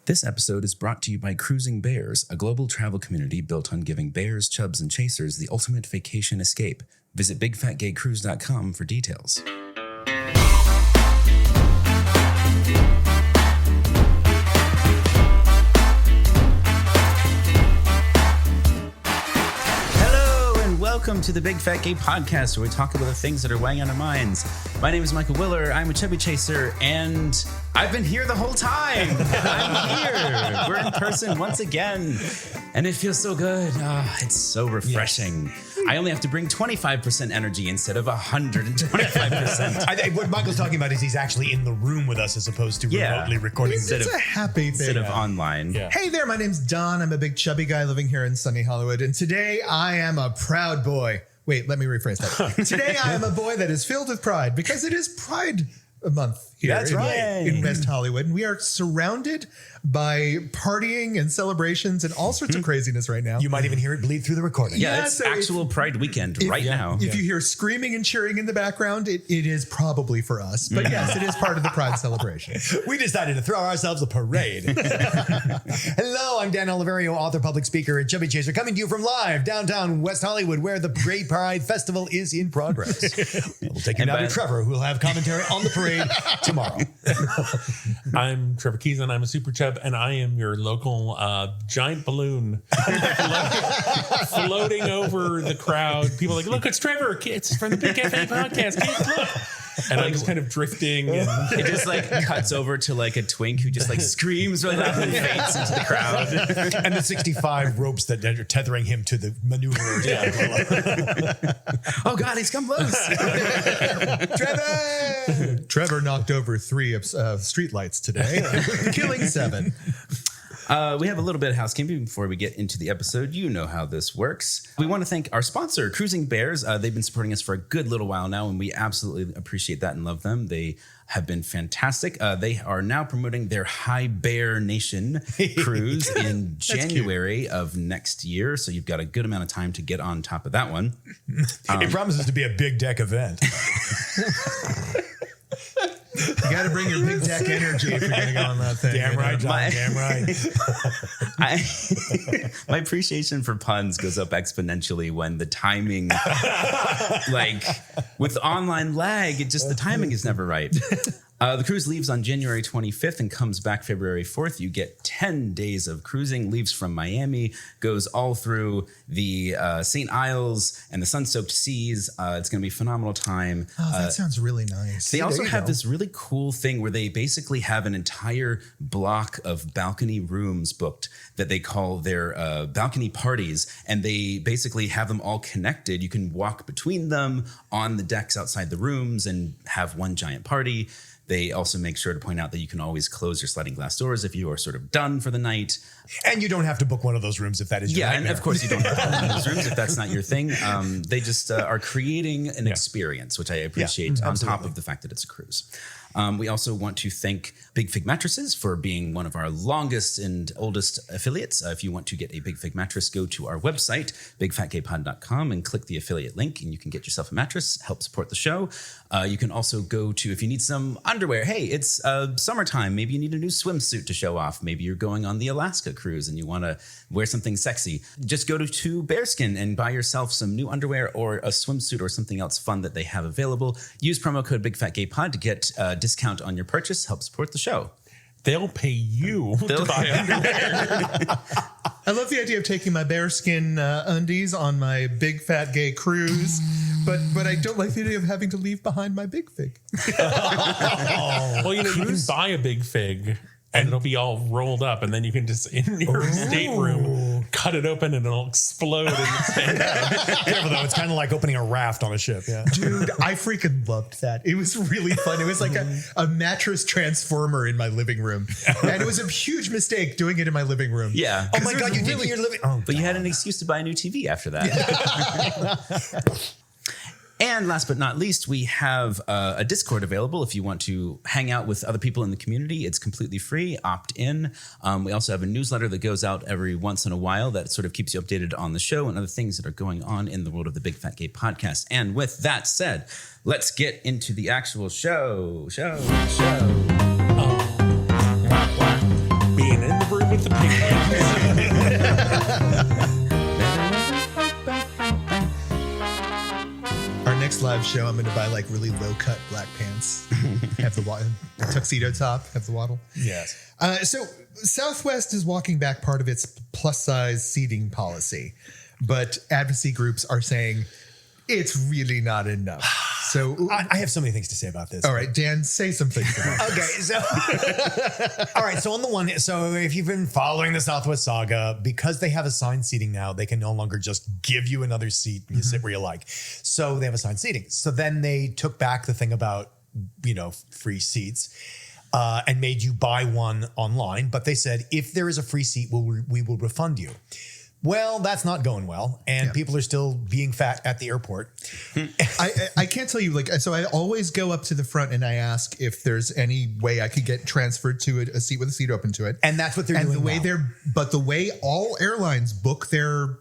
This episode is brought to you by Cruising Bears, a global travel community built on giving bears, chubs, and chasers the ultimate vacation escape. Visit bigfatgaycruise.com for details. Welcome to the Big Fat Gay Podcast, where we talk about the things that are weighing on our minds. My name is Michael Willer. I'm a chubby chaser, and I've been here the whole time. I'm here. We're in person once again, and it feels so good. It's so refreshing. Yes. I only have to bring 25% energy instead of 125%. I think what Michael's talking about is he's actually in the room with us as opposed to remotely recording. It's a happy thing. Instead of online. Yeah. Hey there, my name's Don. I'm a big chubby guy living here in sunny Hollywood, and today I am a proud boy. Wait, let me rephrase that. Today I am a boy that is filled with pride because it is Pride Month here in West Hollywood, and we are surrounded by partying and celebrations and all sorts of craziness right now. You might even hear it bleed through the recording. Yeah, it's actual Pride weekend now. If you hear screaming and cheering in the background, it is probably for us. But yes, it is part of the Pride celebration. We decided to throw ourselves a parade. Hello, I'm Dan Oliverio, author, public speaker, and chubby chaser, coming to you from live downtown West Hollywood, where the Gay Pride Festival is in progress. We'll take you now to Trevor, who will have commentary on the parade tomorrow. I'm Trevor Keeson. I'm a super chub, and I am your local giant balloon floating over the crowd. People are like, look, it's Trevor. It's from the Big Cafe Podcast. Kids, look. And I'm just kind of drifting. And it just like cuts over to like a twink who just like screams really loud and faints into the crowd. And the 65 ropes that are tethering him to the maneuverers. Oh God, he's come loose. Trevor knocked over 3 streetlights today, killing 7. We have a little bit of housekeeping before we get into the episode. You know how this works. We want to thank our sponsor, Cruising Bears. They've been supporting us for a good little while now, and we absolutely appreciate that and love them. They have been fantastic. They are now promoting their High Bear Nation cruise in January of next year. So you've got a good amount of time to get on top of that one. It promises to be a big deck event. You got to bring your big deck energy if you're going to go on that thing. Damn right, John. Damn right. My appreciation for puns goes up exponentially when the timing, like with online lag, the timing is never right. The cruise leaves on January 25th and comes back February 4th. You get 10 days of cruising, leaves from Miami, goes all through the St. Isles and the sun-soaked seas. It's going to be a phenomenal time. Oh, that sounds really nice. They also have this really cool thing where they basically have an entire block of balcony rooms booked that they call their balcony parties, and they basically have them all connected. You can walk between them on the decks outside the rooms and have one giant party. They also make sure to point out that you can always close your sliding glass doors if you are sort of done for the night. And you don't have to book one of those rooms if that is your nightmare. And of course you don't have to book one of those rooms if that's not your thing. They just are creating an experience, which I appreciate on top of the fact that it's a cruise. We also want to thank Big Fig Mattresses for being one of our longest and oldest affiliates. If you want to get a Big Fig mattress, go to our website, bigfatgaypod.com, and click the affiliate link, and you can get yourself a mattress, help support the show. You can also go to, if you need some underwear, hey, it's summertime. Maybe you need a new swimsuit to show off. Maybe you're going on the Alaska cruise and you want to wear something sexy. Just go to Bearskin and buy yourself some new underwear or a swimsuit or something else fun that they have available. Use promo code BigFatGayPod to get discount on your purchase. Help support the show. They'll pay you to buy underwear. I love the idea of taking my bearskin undies on my big fat gay cruise, but I don't like the idea of having to leave behind my big fig. Well, you can buy a big fig and it'll be all rolled up, and then you can just, in your stateroom, cut it open and it'll explode and stand up. Careful, though. It's kind of like opening a raft on a ship. Yeah. Dude, I freaking loved that. It was really fun. It was like a mattress transformer in my living room. And it was a huge mistake doing it in my living room. Yeah. Oh, my God, you did it in your living room. But you had an excuse to buy a new TV after that. And last but not least, we have a Discord available if you want to hang out with other people in the community. It's completely free. Opt in. We also have a newsletter that goes out every once in a while that sort of keeps you updated on the show and other things that are going on in the world of the Big Fat Gay Podcast. And with that said, let's get into the actual show. Being in show, I'm going to buy like really low cut black pants, have the tuxedo top, have the waddle. Yes. So Southwest is walking back part of its plus size seating policy, but advocacy groups are saying it's really not enough. So I have so many things to say about this. all right, Dan, say some things about Okay, so all right, so on the one, so if you've been following the Southwest saga, because they have assigned seating now, they can no longer just give you another seat and you sit where you like. So they have assigned seating. So then they took back the thing about, free seats. And made you buy one online, but they said if there is a free seat, we will refund you. Well, that's not going well, and people are still being fat at the airport. I can't tell you, so I always go up to the front and I ask if there's any way I could get transferred to a seat with a seat open to it. And that's what they're doing. The way all airlines book their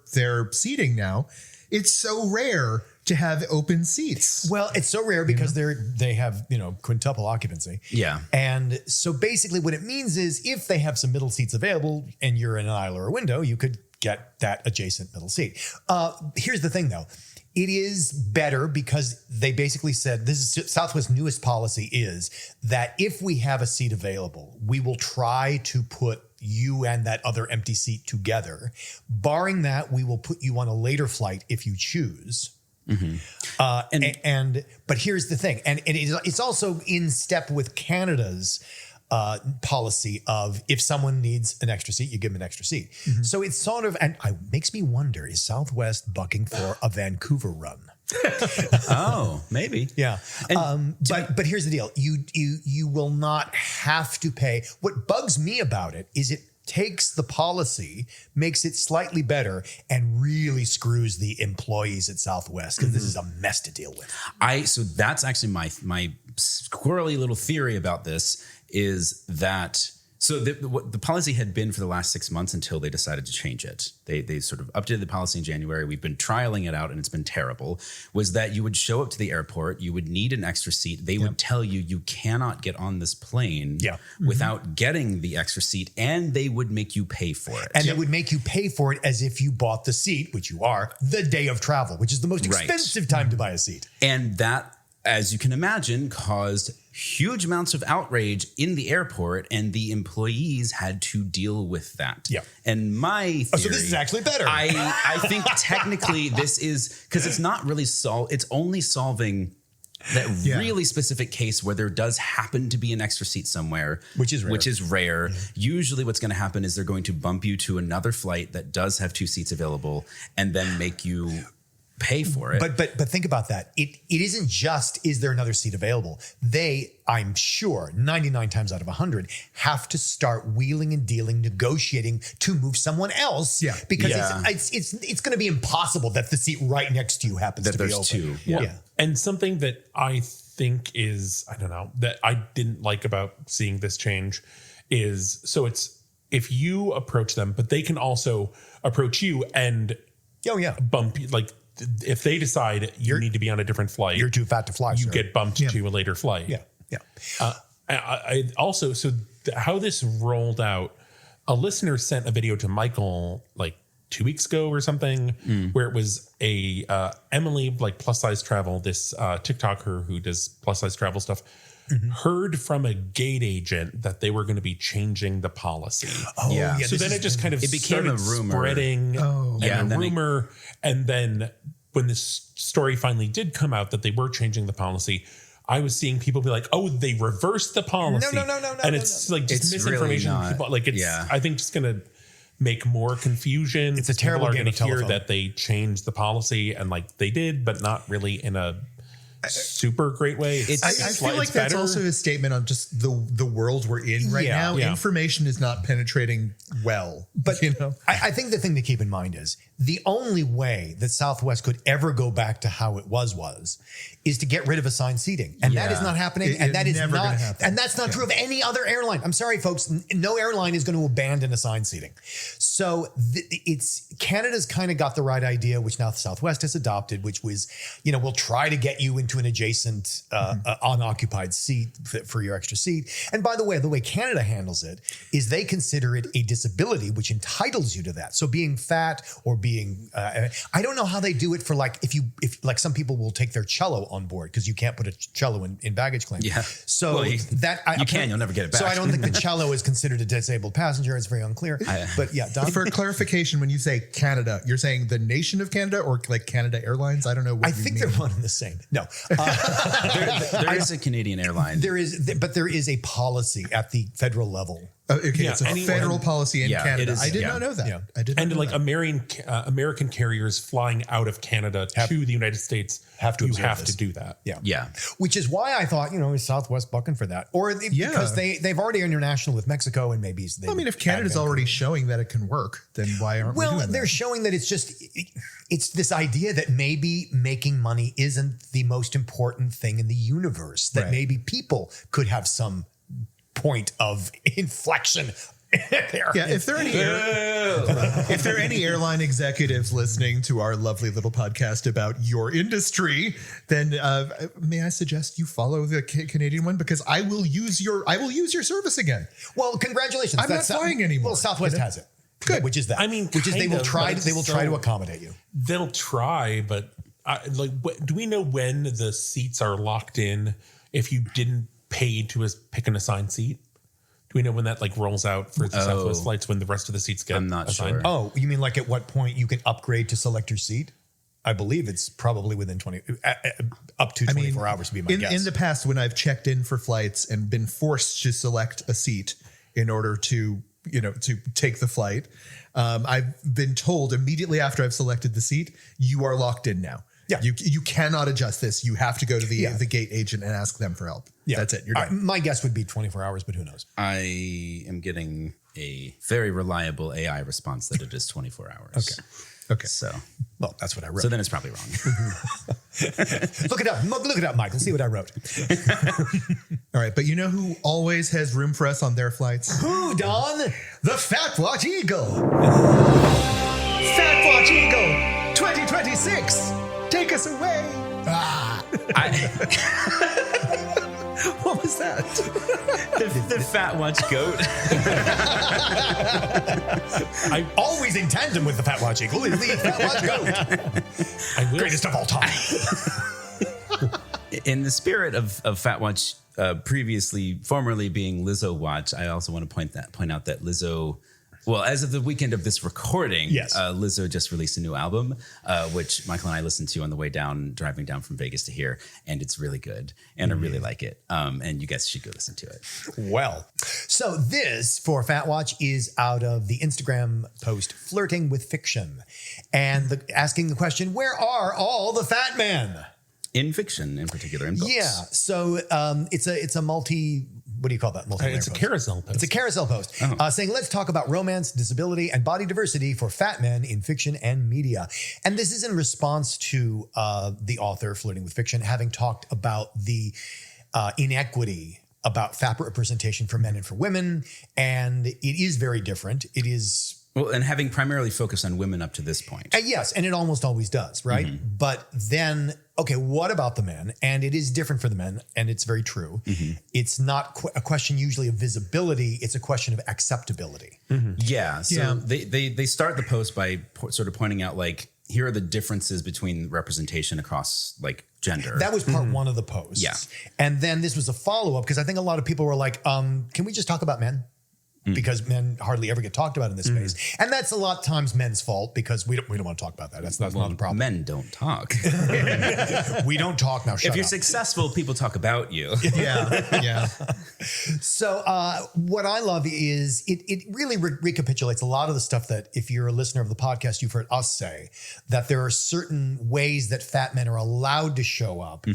seating now, it's so rare to have open seats. Well, it's so rare because they have, quintuple occupancy. Yeah. And so basically what it means is if they have some middle seats available and you're in an aisle or a window, you could get that adjacent middle seat. Here's the thing though. It is better because they basically said, this is Southwest's newest policy is that if we have a seat available, we will try to put you and that other empty seat together. Barring that, we will put you on a later flight if you choose. Mm-hmm. But here's the thing, and it's also in step with Canada's policy of if someone needs an extra seat, you give them an extra seat. Mm-hmm. So it's sort of, and it makes me wonder, is Southwest bucking for a Vancouver run? Oh, maybe. Yeah. But here's the deal. You will not have to pay. What bugs me about it is it takes the policy, makes it slightly better, and really screws the employees at Southwest because this is a mess to deal with. So that's actually my squirrely little theory about this is that what the policy had been for the last 6 months until they decided to change it. They sort of updated the policy in January. We've been trialing it out and it's been terrible. Was that you would show up to the airport, you would need an extra seat. They would tell you cannot get on this plane without getting the extra seat, and they would make you pay for it. And they would make you pay for it as if you bought the seat, which you are, the day of travel, which is the most expensive time to buy a seat. And that, as you can imagine, caused huge amounts of outrage in the airport, and the employees had to deal with that. Yeah. And my theory, so this is actually better. I think technically this is because it's not really it's only solving that really specific case where there does happen to be an extra seat somewhere, which is rare. Yeah. Usually what's going to happen is they're going to bump you to another flight that does have 2 seats available and then make you pay for it. But think about that. It isn't just, is there another seat available? They, I'm sure, 99 times out of 100, have to start wheeling and dealing, negotiating to move someone else. Yeah. Because it's going to be impossible that the seat right next to you happens to be open. There's 2. Yeah. And something that I think is, I don't know, that I didn't like about seeing this change is, so it's if you approach them, but they can also approach you and bump you, like, if they decide you need to be on a different flight, you're too fat to fly. You get bumped to a later flight. Yeah. I also, how this rolled out, a listener sent a video to Michael like 2 weeks ago or something, where it was a Emily, like plus size travel, this TikToker who does plus size travel stuff, heard from a gate agent that they were going to be changing the policy. So then it just kind of became a rumor. Spreading and a rumor. And then when this story finally did come out that they were changing the policy, I was seeing people be like, "Oh, they reversed the policy." No. And it's like just misinformation. Really people, like it's, I think, just going to make more confusion. It's a terrible game of telephone. Hear that they changed the policy, and like they did, but not really in a super great way. I feel like that's also a statement on just the world we're in right now. Yeah. Information is not penetrating well. But I think the thing to keep in mind is the only way that Southwest could ever go back to how it was is to get rid of assigned seating. And that is not happening. And that is never not, gonna happen. and that's not true of any other airline. I'm sorry, folks. No airline is going to abandon assigned seating. So it's Canada's kind of got the right idea, which now Southwest has adopted, which was, we'll try to get you into an adjacent unoccupied seat for your extra seat. And by the way Canada handles it is they consider it a disability, which entitles you to that. So being fat or being. I don't know how they do it for like if like some people will take their cello on board because you can't put a cello in baggage claim. Yeah. So Well, you can. You'll never get it back. So I don't think the cello is considered a disabled passenger. It's very unclear. But yeah, Don? For clarification, when you say Canada, you're saying the nation of Canada or like Canada Airlines? I don't know what I you think mean. they're one and the same. No, there is a Canadian airline. there is a policy at the federal level. Okay, Yeah, it's a anyone- federal policy in Yeah, Canada. it is, I did yeah. not know that. Yeah. I did not And know like that. American carriers flying out of Canada to the United States Have to you observe have this. to do that. Yeah. Which is why I thought, is Southwest bucking for that? Or because they've already international with Mexico and maybe they I mean, if Canada's already showing that it can work, then why aren't we Well, doing they're that? showing that it's this idea that maybe making money isn't the most important thing in the universe, that Right. maybe people could have some point of inflection there. Yeah, if there are any airline executives listening to our lovely little podcast about your industry, then may I suggest you follow the Canadian one, because I will use your service again. Well, congratulations. I'm not flying anymore. Well, Southwest has it. Good. Which is that. I mean, which is they kind will of, try. but They will it's try to so- accommodate you. They'll try, but do we know when the seats are locked in if you didn't pay to pick an assigned seat? Do we know when that like rolls out for the Southwest flights, when the rest of the seats get I'm not assigned? sure. Oh, you mean like at what point you can upgrade to select your seat? I believe it's probably within up to 24 hours would be my guess. In the past, when I've checked in for flights and been forced to select a seat in order to take the flight, I've been told immediately after I've selected the seat, you are locked in now. Yeah. You cannot adjust this. You have to go to the gate agent and ask them for help. Yeah. That's it. You're done. My guess would be 24 hours, but who knows? I am getting a very reliable AI response that it is 24 hours. Okay. So That's what I wrote. then it's probably wrong. Look it up. Look it up, Michael. See what I wrote. All right. But you know who always has room for us on their flights? Who, Don? The Fat Watch Eagle. Fat Watch Eagle 2026. Take us away. What was that? The Fat Watch goat. I'm always in tandem with the Fat Watch Eagle. Is the Fat Watch Goat. I will Greatest of all time. In the spirit of Fat Watch, formerly being Lizzo Watch, I also want to point out that Lizzo, well, as of the weekend of this recording, Yes. Lizzo just released a new album, which Michael and I listened to on the way down, driving down from Vegas to here, and it's really good, and I really like it, and you guys should go listen to it. Well, so this for Fat Watch is out of the Instagram post Flirting with Fiction, and asking the question, where are all the fat men? In fiction, in particular, in books. Yeah, so it's a multi. What do you call that? It's a carousel post. It's a carousel post saying, let's talk about romance, disability, and body diversity for fat men in fiction and media. And this is in response to the author, Flirting with Fiction, having talked about the inequity about fat representation for men and for women. And it is very different. It is... Well, and having primarily focused on women up to this point. yes, and it almost always does, right? Mm-hmm. But then, okay, what about the men? And it is different for the men, and it's very true. Mm-hmm. It's not a question usually of visibility, it's a question of acceptability. Yeah. So Yeah. they start the post by sort of pointing out, like, here are the differences between representation across like gender. That was part one of the post. Yeah. And then this was a follow-up because I think a lot of people were like, can we just talk about men? Because men hardly ever get talked about in this space. And that's a lot of times men's fault because we don't want to talk about that. That's not the problem. Men don't talk. We don't talk now. Shut If you're up. successful, people talk about you. Yeah. So what I love is it really recapitulates a lot of the stuff that if you're a listener of the podcast, you've heard us say, that there are certain ways that fat men are allowed to show up.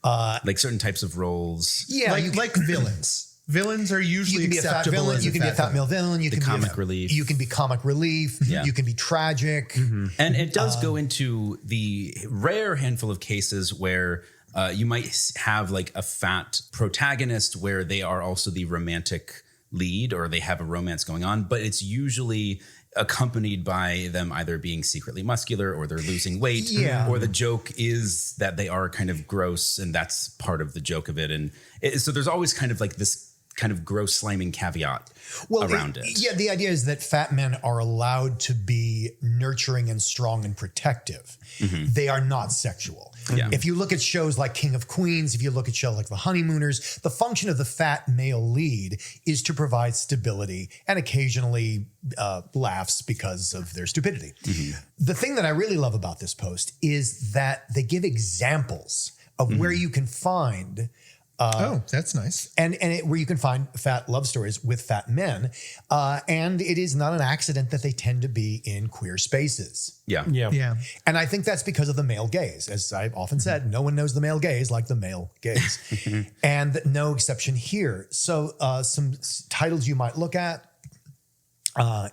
Like certain types of roles. Yeah. Like villains. Villains are usually You can be a fat acceptable villain. as You can be a fat male villain. You The can comic be relief. You can be comic relief. Yeah. You can be tragic. And it does go into the rare handful of cases where you might have like a fat protagonist where they are also the romantic lead or they have a romance going on, but it's usually accompanied by them either being secretly muscular or they're losing weight, or the joke is that they are kind of gross and that's part of the joke of it. And so there's always kind of like this kind of gross slamming caveat around it. Yeah, the idea is that fat men are allowed to be nurturing and strong and protective. They are not sexual. Yeah. If you look at shows like King of Queens, if you look at shows like The Honeymooners, the function of the fat male lead is to provide stability and occasionally laughs because of their stupidity. The thing that I really love about this post is that they give examples of where you can find oh, that's nice. and where you can find fat love stories with fat men. And it is not an accident that they tend to be in queer spaces. Yeah. Yeah. And I think that's because of the male gaze. As I've often said, no one knows the male gaze like the male gaze. And no exception here. So some titles you might look at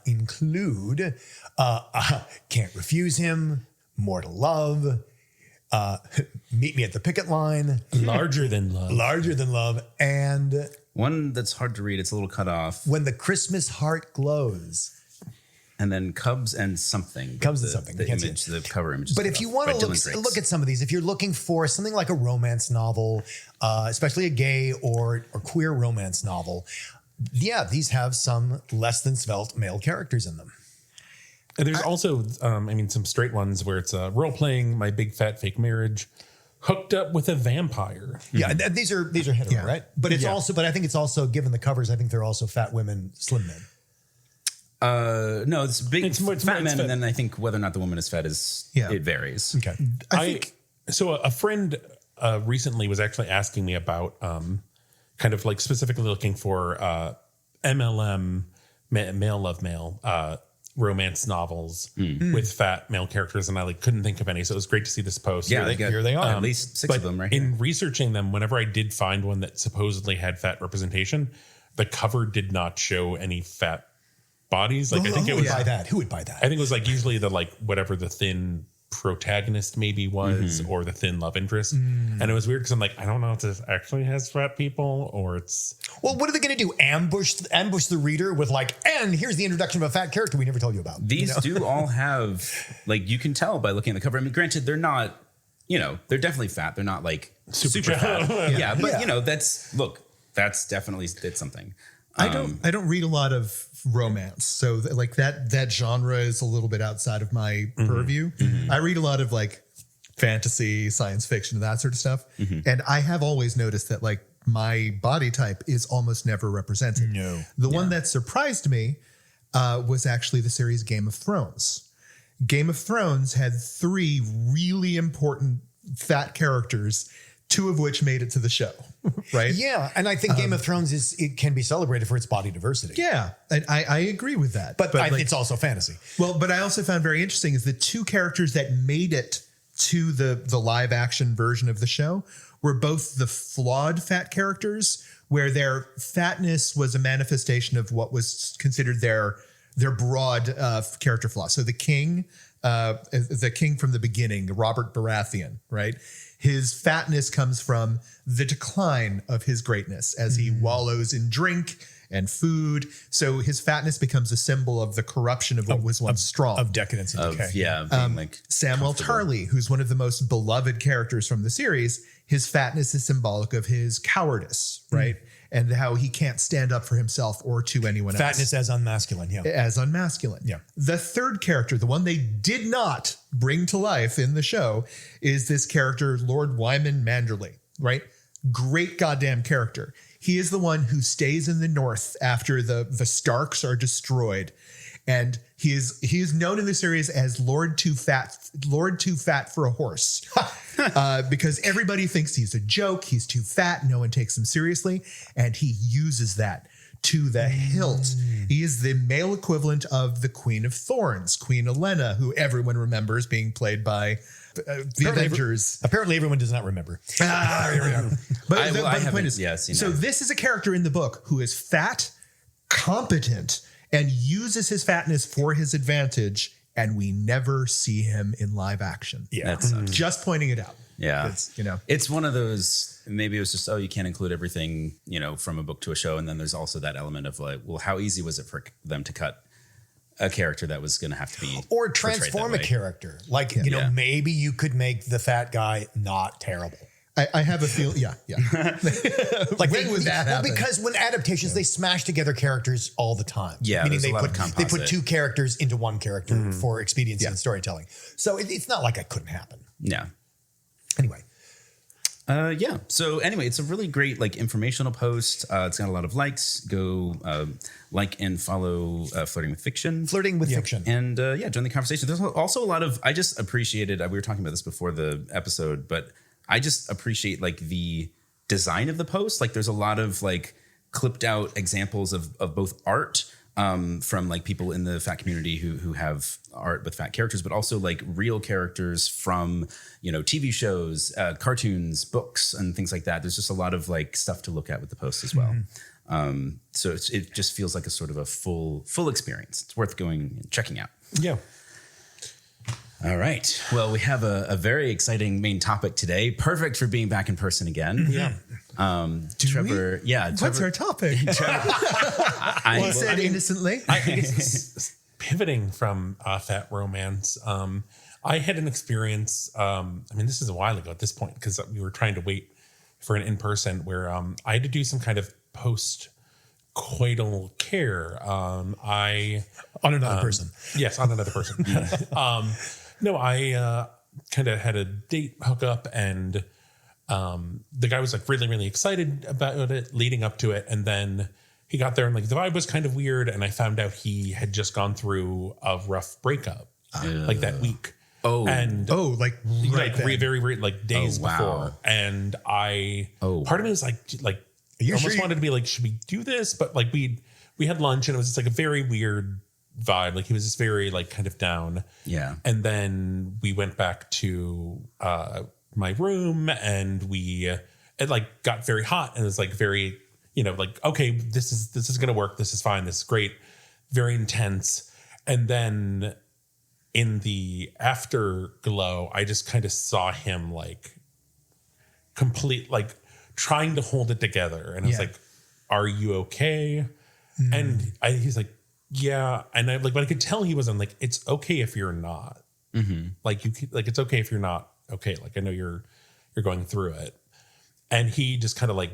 include Can't Refuse Him, More to Love, Meet Me at the Picket Line, Larger than love. and One that's hard to read. It's a little cut off. When the Christmas Heart Glows. And then Cubs and Something. Cubs and Something. The Can't see image, the cover image. But if you want to look at some of these, if you're looking for something like a romance novel, especially a gay or queer romance novel, yeah, these have some less than svelte male characters in them. And there's also, some straight ones where it's role playing my big fat fake marriage, hooked up with a vampire. Yeah, these are hetero, right? But it's also, but I think it's also, given the covers, I think they're also fat women, slim men. No, it's big. It's It's more- fat it's men, fat. and then I think whether or not the woman is fat is it varies. Okay. So a friend recently was actually asking me about kind of like specifically looking for MLM, male love male romance novels with fat male characters, and I couldn't think of any. So it was great to see this post. Yeah, Here they are. At least six of them, right? In researching them, whenever I did find one that supposedly had fat representation, the cover did not show any fat bodies. I think it was. Who would buy that? I think it was usually the whatever the thin protagonist maybe was, or the thin love interest. And it was weird because I'm I don't know if this actually has fat people or it's. Well, what are they going to do? Ambush the reader with and here's the introduction of a fat character we never told you about. These do all have you can tell by looking at the cover. I mean, granted, they're not. They're definitely fat. They're not super fat. But that's definitely did something. I don't read a lot of romance, so that genre is a little bit outside of my purview. I read a lot of fantasy, science fiction, that sort of stuff, and I have always noticed that my body type is almost never represented. No. The one that surprised me was actually the series Game of Thrones. Game of Thrones had 3 really important fat characters, 2 of which made it to the show, right? Yeah, and I think Game of Thrones it can be celebrated for its body diversity. Yeah, and I agree with that. But it's also fantasy. Well, but I also found very interesting is the 2 characters that made it to the live action version of the show were both the flawed fat characters, where their fatness was a manifestation of what was considered their broad character flaw. So the king from the beginning, Robert Baratheon, right? His fatness comes from the decline of his greatness as he wallows in drink and food. So his fatness becomes a symbol of the corruption of what was once strong. Of decadence and decay. Being Samuel Tarly, who's one of the most beloved characters from the series, his fatness is symbolic of his cowardice, right? And how he can't stand up for himself or to anyone else. Fatness as unmasculine, yeah. As unmasculine. Yeah. The third character, the one they did not bring to life in the show, is this character, Lord Wyman Manderley, right? Great goddamn character. He is the one who stays in the north after the Starks are destroyed. And he is known in the series as Lord Too Fat for a Horse, because everybody thinks he's a joke. He's too fat. No one takes him seriously, and he uses that to the hilt. He is the male equivalent of the Queen of Thorns, Queen Olenna, who everyone remembers being played by the Avengers. Apparently, everyone does not remember. But I the point is, seen so that. this is a character in the book who is fat, competent, and uses his fatness for his advantage, and we never see him in live action. Yeah. That sucks. Just pointing it out. Yeah. It's one of those, maybe it was just, you can't include everything, from a book to a show. And then there's also that element of how easy was it for them to cut a character that was going to have to be Or transform a character. Maybe you could make the fat guy not terrible. I have a feel. Yeah. Like when would that happen? Well, because when adaptations, they smash together characters all the time. Yeah, meaning there's a lot of they put composite. two characters into one character for expediency and storytelling. So it's not like it couldn't happen. Yeah. Anyway. Yeah. So anyway, it's a really great like informational post. It's got a lot of likes. Go like and follow Flirting with Fiction. Flirting with Fiction. And join the conversation. There's also a lot of, I just appreciated, we were talking about this before the episode, but I just appreciate like the design of the post. Like there's a lot of like clipped out examples of both art from like people in the fat community who have art with fat characters, but also like real characters from, TV shows, cartoons, books, and things like that. There's just a lot of like stuff to look at with the post as well. So it just feels like a sort of a full experience. It's worth going and checking out. Yeah. All right. Well, we have a very exciting main topic today. Perfect for being back in person again. Yeah. Trevor. Yeah. What's our topic? I said innocently. I guess pivoting from fat romance, I had an experience. This is a while ago at this point because we were trying to wait for an in-person where I had to do some kind of post-coital care. On another person. Yes, on another person. No, I kind of had a date hookup and the guy was like really, really excited about it leading up to it. And then he got there and like the vibe was kind of weird. And I found out he had just gone through a rough breakup like that week. Very, like days before. And part of me was like almost wanted to be like, should we do this? But like we had lunch and it was just like a very weird vibe. Like he was just very like kind of down. Yeah. And then we went back to my room and it like got very hot and it was like very, like, okay, this is going to work. This is fine. This is great. Very intense. And then in the afterglow, I just kind of saw him like complete, like trying to hold it together. And I was like, are you okay? And he's like, yeah. And I like, but I could tell he wasn't like, it's okay if you're not like, it's okay if you're not okay. Like, I know you're going through it. And he just kind of like,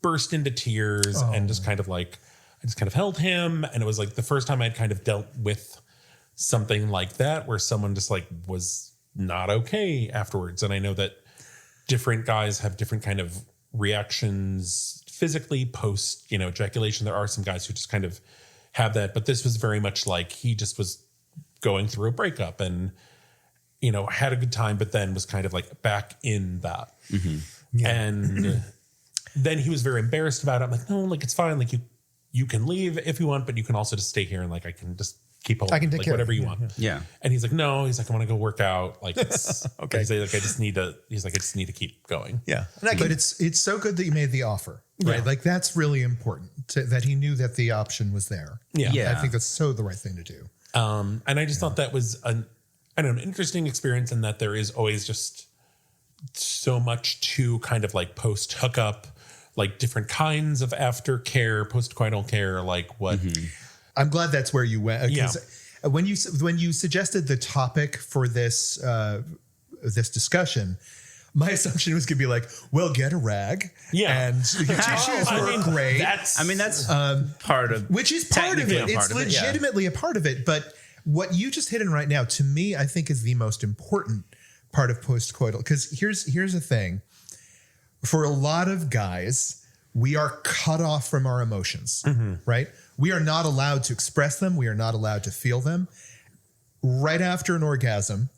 burst into tears and just kind of like, I just kind of held him. And it was like the first time I'd kind of dealt with something like that, where someone just like was not okay afterwards. And I know that different guys have different kind of reactions physically post, ejaculation. There are some guys who just kind of have that, but this was very much like he just was going through a breakup and, had a good time, but then was kind of like back in that. And then he was very embarrassed about it. I'm like, no, like, it's fine. Like you can leave if you want, but you can also just stay here. And like, I can just keep holding, I can take like care whatever of it. you want. Yeah. And he's like, no, he's like, I want to go work out. Like, it's Okay. He's like, I just need to keep going. Yeah. But it's so good that you made the offer, right? Yeah. Like that's really important that he knew that the option was there. Yeah. I think that's so the right thing to do. And I just thought that was an interesting experience, in that there is always just so much to kind of like post hookup, like different kinds of aftercare, post-coital care, like what. I'm glad that's where you went. Yeah. When you suggested the topic for this this discussion, my assumption was going to be like, well, get a rag. Yeah. And tissues were great. That's part of, which is part of it. technically a part It's of it, yeah. legitimately a part of it. But what you just hit in right now, to me, I think is the most important part of postcoital. Because here's the thing. For a lot of guys, we are cut off from our emotions, right? We are not allowed to express them. We are not allowed to feel them. Right after an orgasm,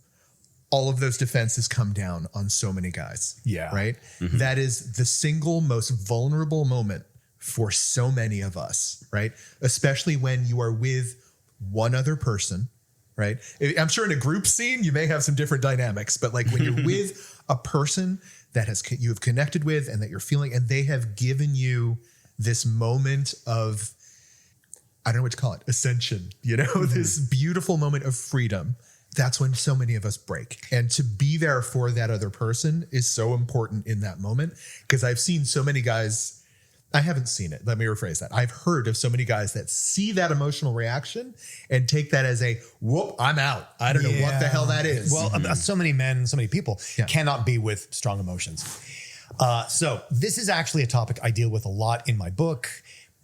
all of those defenses come down on so many guys. Yeah. Right? That is the single most vulnerable moment for so many of us, right? Especially when you are with one other person, right? I'm sure in a group scene, you may have some different dynamics, but like when you're with a person that you have connected with and that you're feeling, and they have given you this moment of, I don't know what to call it, ascension, this beautiful moment of freedom. That's when so many of us break. And to be there for that other person is so important in that moment, because I've seen so many guys I haven't seen it. Let me rephrase that. I've heard of so many guys that see that emotional reaction and take that as a whoop, I'm out. I don't know what the hell that is. Well, so many men, so many people cannot be with strong emotions. So this is actually a topic I deal with a lot in my book,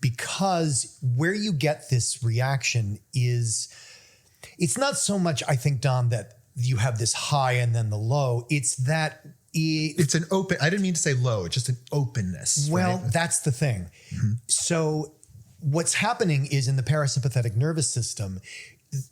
because where you get this reaction is, it's not so much, I think, Don, that you have this high and then the low. It's that it's an open, I didn't mean to say low, it's just an openness. Well, right? that's the thing. So what's happening is, in the parasympathetic nervous system,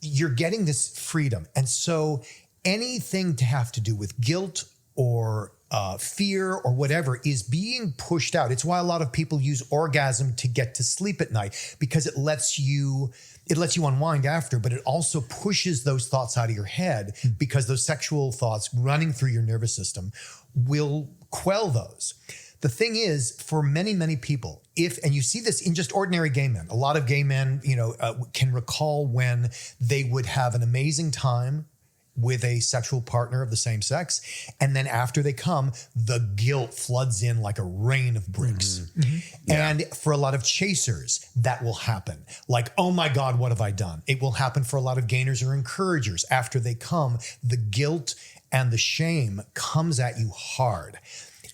you're getting this freedom. And so anything to have to do with guilt or fear or whatever is being pushed out. It's why a lot of people use orgasm to get to sleep at night, because it lets you unwind after, but it also pushes those thoughts out of your head, because those sexual thoughts running through your nervous system will quell those. The thing is, for many, many people, and you see this in just ordinary gay men, a lot of gay men, can recall when they would have an amazing time with a sexual partner of the same sex, and then after they come, the guilt floods in like a rain of bricks. And for a lot of chasers, that will happen. Like, oh my God, what have I done? It will happen for a lot of gainers or encouragers. After they come, the guilt and the shame comes at you hard.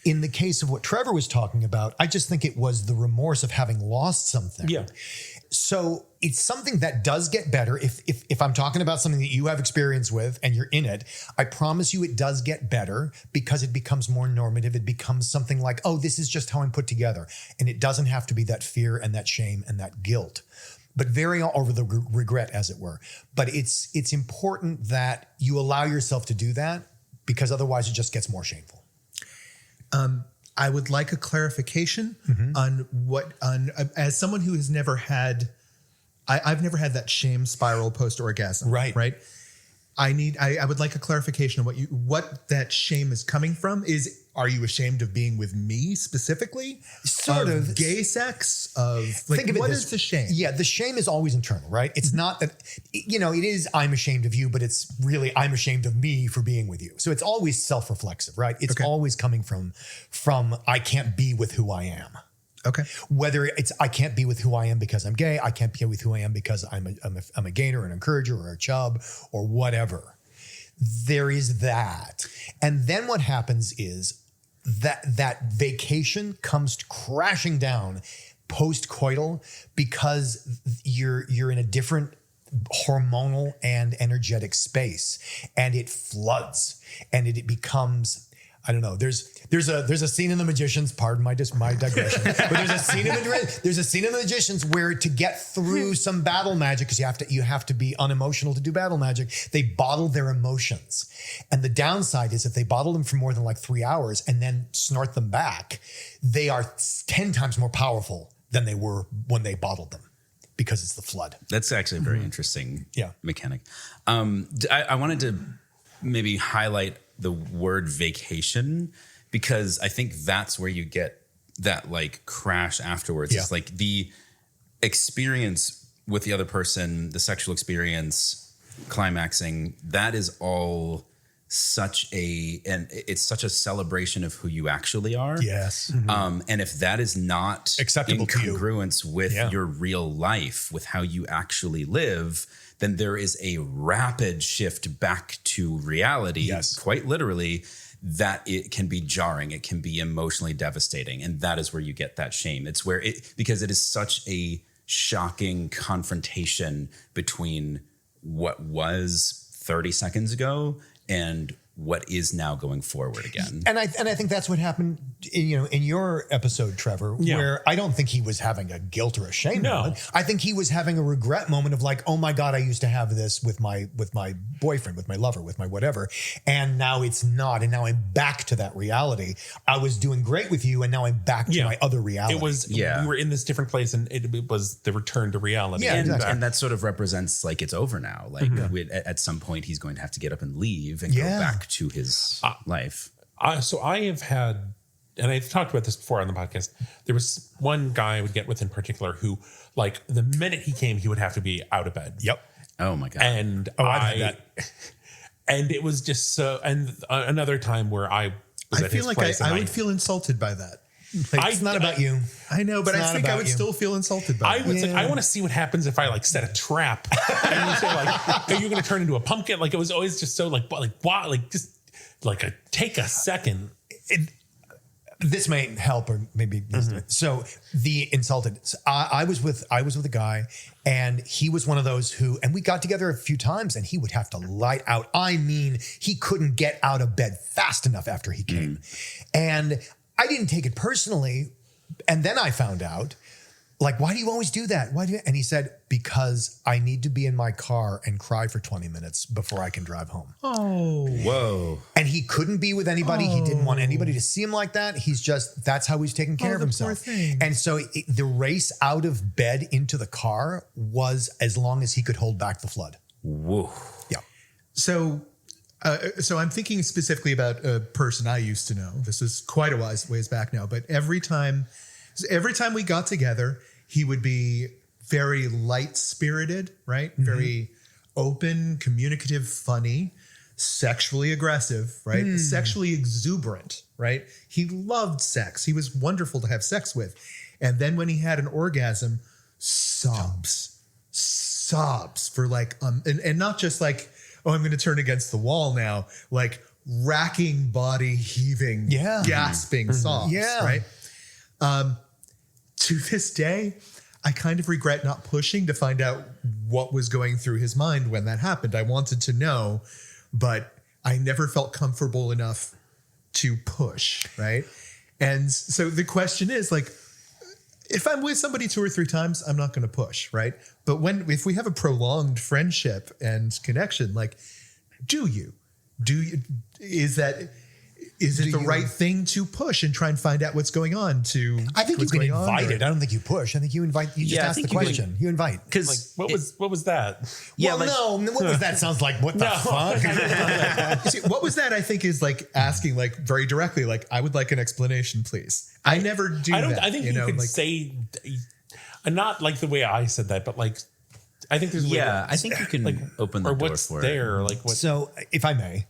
In the case of what Trevor was talking about, I just think it was the remorse of having lost something. Yeah. So it's something that does get better. If I'm talking about something that you have experience with and you're in it, I promise you it does get better, because it becomes more normative. It becomes something like, oh, this is just how I'm put together. And it doesn't have to be that fear and that shame and that guilt, but very over the regret, as it were. But it's important that you allow yourself to do that, because otherwise it just gets more shameful. I would like a clarification on as someone who has never had, I've never had that shame spiral post orgasm. Right. I would like a clarification on what that shame is coming from. Are you ashamed of being with me specifically? Sort of. Gay sex? Think of it, what is the shame? Yeah, the shame is always internal, right? It's not that, it is I'm ashamed of you, but it's really I'm ashamed of me for being with you. So it's always self-reflexive, right? It's always coming from I can't be with who I am. Okay. Whether it's I can't be with who I am because I'm gay, I can't be with who I am because I'm a gainer, an encourager, or a chub, or whatever. There is that. And then what happens is that vacation comes crashing down post-coital, because you're in a different hormonal and energetic space, and it floods, and it becomes, I don't know. There's a scene in The Magicians. Pardon my digression. But there's a scene in The Magicians where, to get through some battle magic, because you have to be unemotional to do battle magic, they bottle their emotions. And the downside is, if they bottle them for more than like 3 hours and then snort them back, they are 10 times more powerful than they were when they bottled them, because it's the flood. That's actually a very interesting mechanic. I wanted to maybe highlight the word vacation, because I think that's where you get that like crash afterwards. It's like the experience with the other person, the sexual experience, climaxing, that is all it's such a celebration of who you actually are. Yes. And if that is not acceptable in congruence with your real life, with how you actually live, then there is a rapid shift back to reality, quite literally, that it can be jarring. It can be emotionally devastating. And that is where you get that shame. It's where because it is such a shocking confrontation between what was 30 seconds ago and what is now going forward again. And I think that's what happened in your episode, Trevor, where I don't think he was having a guilt or a shame moment. I think he was having a regret moment of like, oh my God, I used to have this with my boyfriend, with my lover, with my whatever. And now it's not. And now I'm back to that reality. I was doing great with you, and now I'm back to my other reality. It was, we were in this different place, and it was the return to reality. Yeah, and that sort of represents like it's over now. Like at some point he's going to have to get up and leave and go back to his life. So I have had, and I've talked about this before on the podcast, there was one guy I would get with in particular who, like, the minute he came, he would have to be out of bed. Yep. Oh my God. And I've had that. And it was just so, and another time where I was I at feel his like place. I would feel insulted by that. It's not about you. I know, but It's I not think I about would you. still feel insulted by I it. would say, I want to see what happens if I like set a trap and you say like, are you going to turn into a pumpkin? Like it was always just so like wow, like just like take a second. This may help, or maybe so the insulted. So I was with a guy, and he was one of those who, and we got together a few times, and he would have to light out. I mean, he couldn't get out of bed fast enough after he came, and I didn't take it personally. And then I found out, like, why do you always do that? Why do you? And he said, because I need to be in my car and cry for 20 minutes before I can drive home. Oh, Whoa. And he couldn't be with anybody. He didn't want anybody to see him like that. He's just, that's how he's taking care of the himself. poor thing. And so the race out of bed into the car was as long as he could hold back the flood. Whoa. Yeah. So I'm thinking specifically about a person I used to know. This is quite a ways back now, but every time we got together, he would be very light-spirited, right? Very open, communicative, funny, sexually aggressive, right? Sexually exuberant, right? He loved sex. He was wonderful to have sex with. And then when he had an orgasm, sobs for like, and not just like, oh, I'm going to turn against the wall now, like racking body heaving, gasping sobs, right? To this day, I kind of regret not pushing to find out what was going through his mind when that happened. I wanted to know, but I never felt comfortable enough to push, right? And so the question is like, if I'm with somebody 2 or 3 times, I'm not going to push, right? But if we have a prolonged friendship and connection, like, is it the right thing to push and try and find out what's going on? I think you can invite it. I don't think you push. I think you invite. You just ask the question. You invite. Because What was that? Yeah, well, no. What was that? Sounds like what the fuck? See, what was that? I think is like asking like very directly, like, I would like an explanation, please. I never do that. I think you could say, not like the way I said that, but like, I think there's a way I think you can open the door what's for there, like what. So, if I may,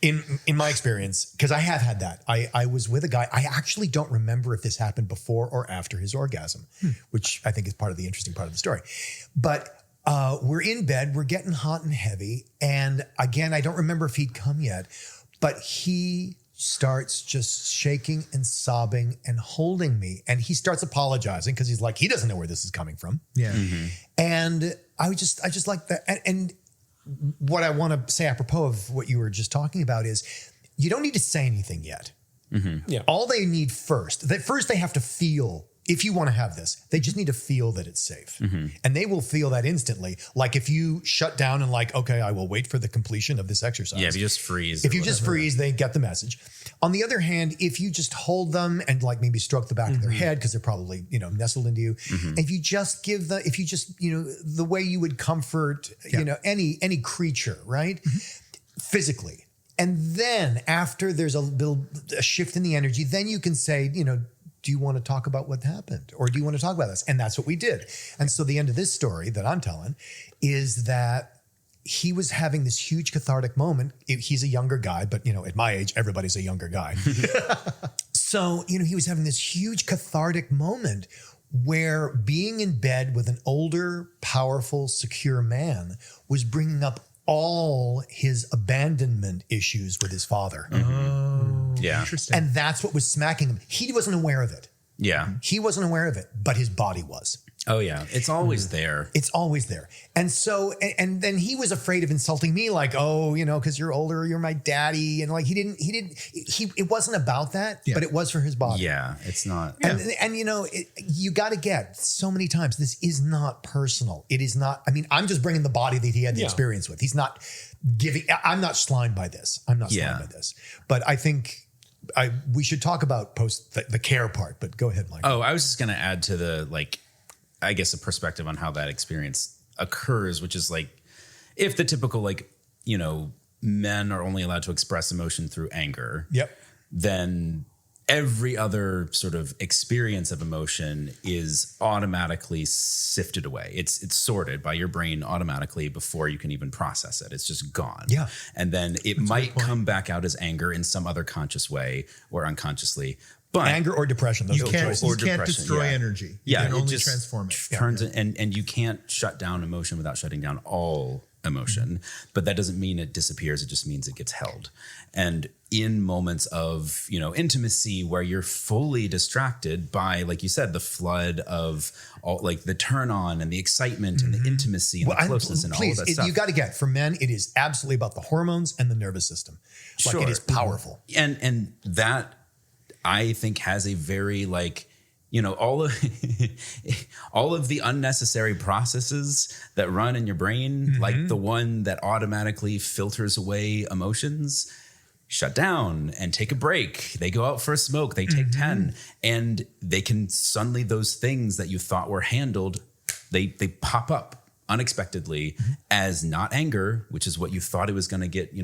in my experience, because I have had that, I was with a guy. I actually don't remember if this happened before or after his orgasm, which I think is part of the interesting part of the story. But we're in bed, we're getting hot and heavy, and again, I don't remember if he'd come yet, but he starts just shaking and sobbing and holding me, and he starts apologizing because he's like, he doesn't know where this is coming from. Yeah. And I just like that. And what I want to say apropos of what you were just talking about is you don't need to say anything yet. Yeah. All they need first they have to feel, if you want to have this, they just need to feel that it's safe. And they will feel that instantly. Like if you shut down and like, okay, I will wait for the completion of this exercise. Yeah, if you just freeze. If you just freeze, they get the message. On the other hand, if you just hold them and like maybe stroke the back of their head, because they're probably, nestled into you. If you just the way you would comfort, any creature, right? Physically. And then after there's a shift in the energy, then you can say, do you want to talk about what happened? Or do you want to talk about this? And that's what we did. And so the end of this story that I'm telling is that he was having this huge cathartic moment. He's a younger guy, but at my age, everybody's a younger guy. So, he was having this huge cathartic moment where being in bed with an older, powerful, secure man was bringing up all his abandonment issues with his father. Yeah. Interesting. And that's what was smacking him. He wasn't aware of it. Yeah. He wasn't aware of it, but his body was. Oh, yeah. It's always there. It's always there. And so, and then he was afraid of insulting me, like, oh, because you're older, you're my daddy. And like, it wasn't about that, but it was for his body. Yeah. It's not. And you got to get so many times, this is not personal. It is not, I'm just bringing the body that he had the experience with. He's not I'm not slimed by this. I'm not slimed by this. But I think we should talk about the care part, but go ahead, Mike. Oh, I was just going to add to the, I guess a perspective on how that experience occurs, which is like, if the typical, men are only allowed to express emotion through anger. Yep. Then every other sort of experience of emotion is automatically sifted away. It's sorted by your brain automatically before you can even process it. It's just gone. Yeah. And then it might come back out as anger in some other conscious way or unconsciously. But anger or depression. Those You are the can't, choices. you Or can't depression, destroy yeah. energy. Yeah, You can it only just transform it. turns it, and you can't shut down emotion without shutting down all emotion. But that doesn't mean it disappears. It just means it gets held. And in moments of, intimacy where you're fully distracted by, like you said, the flood of all, like the turn on and the excitement and the intimacy and the closeness and all of that stuff. You got to get, for men, it is absolutely about the hormones and the nervous system. Like it is powerful. And that I think has a very all of the unnecessary processes that run in your brain, like the one that automatically filters away emotions, shut down and take a break. They go out for a smoke, they take 10, and they can suddenly, those things that you thought were handled, they pop up unexpectedly as not anger, which is what you thought it was going to get,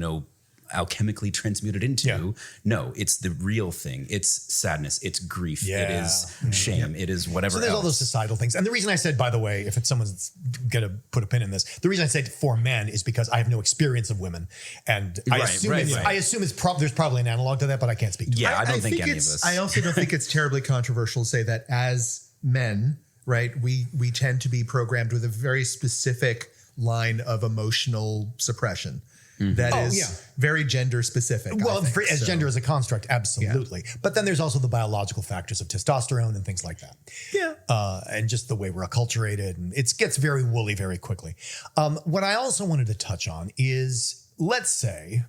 alchemically transmuted into. Yeah. No, it's the real thing. It's sadness. It's grief. Yeah. It is shame. It is whatever. So there's all else. those societal things. And the reason I said, by the way, if it's someone's going to put a pin in this, the reason I said for men is because I have no experience of women. And I assume there's probably an analog to that, but I can't speak to it. Yeah, I don't think any of us. I also don't think it's terribly controversial to say that as men, right, we tend to be programmed with a very specific line of emotional suppression. That is very gender specific. Well, as gender as a construct, absolutely. Yeah. But then there's also the biological factors of testosterone and things like that. Yeah. And just the way we're acculturated. And it gets very woolly very quickly. What I also wanted to touch on is, let's say,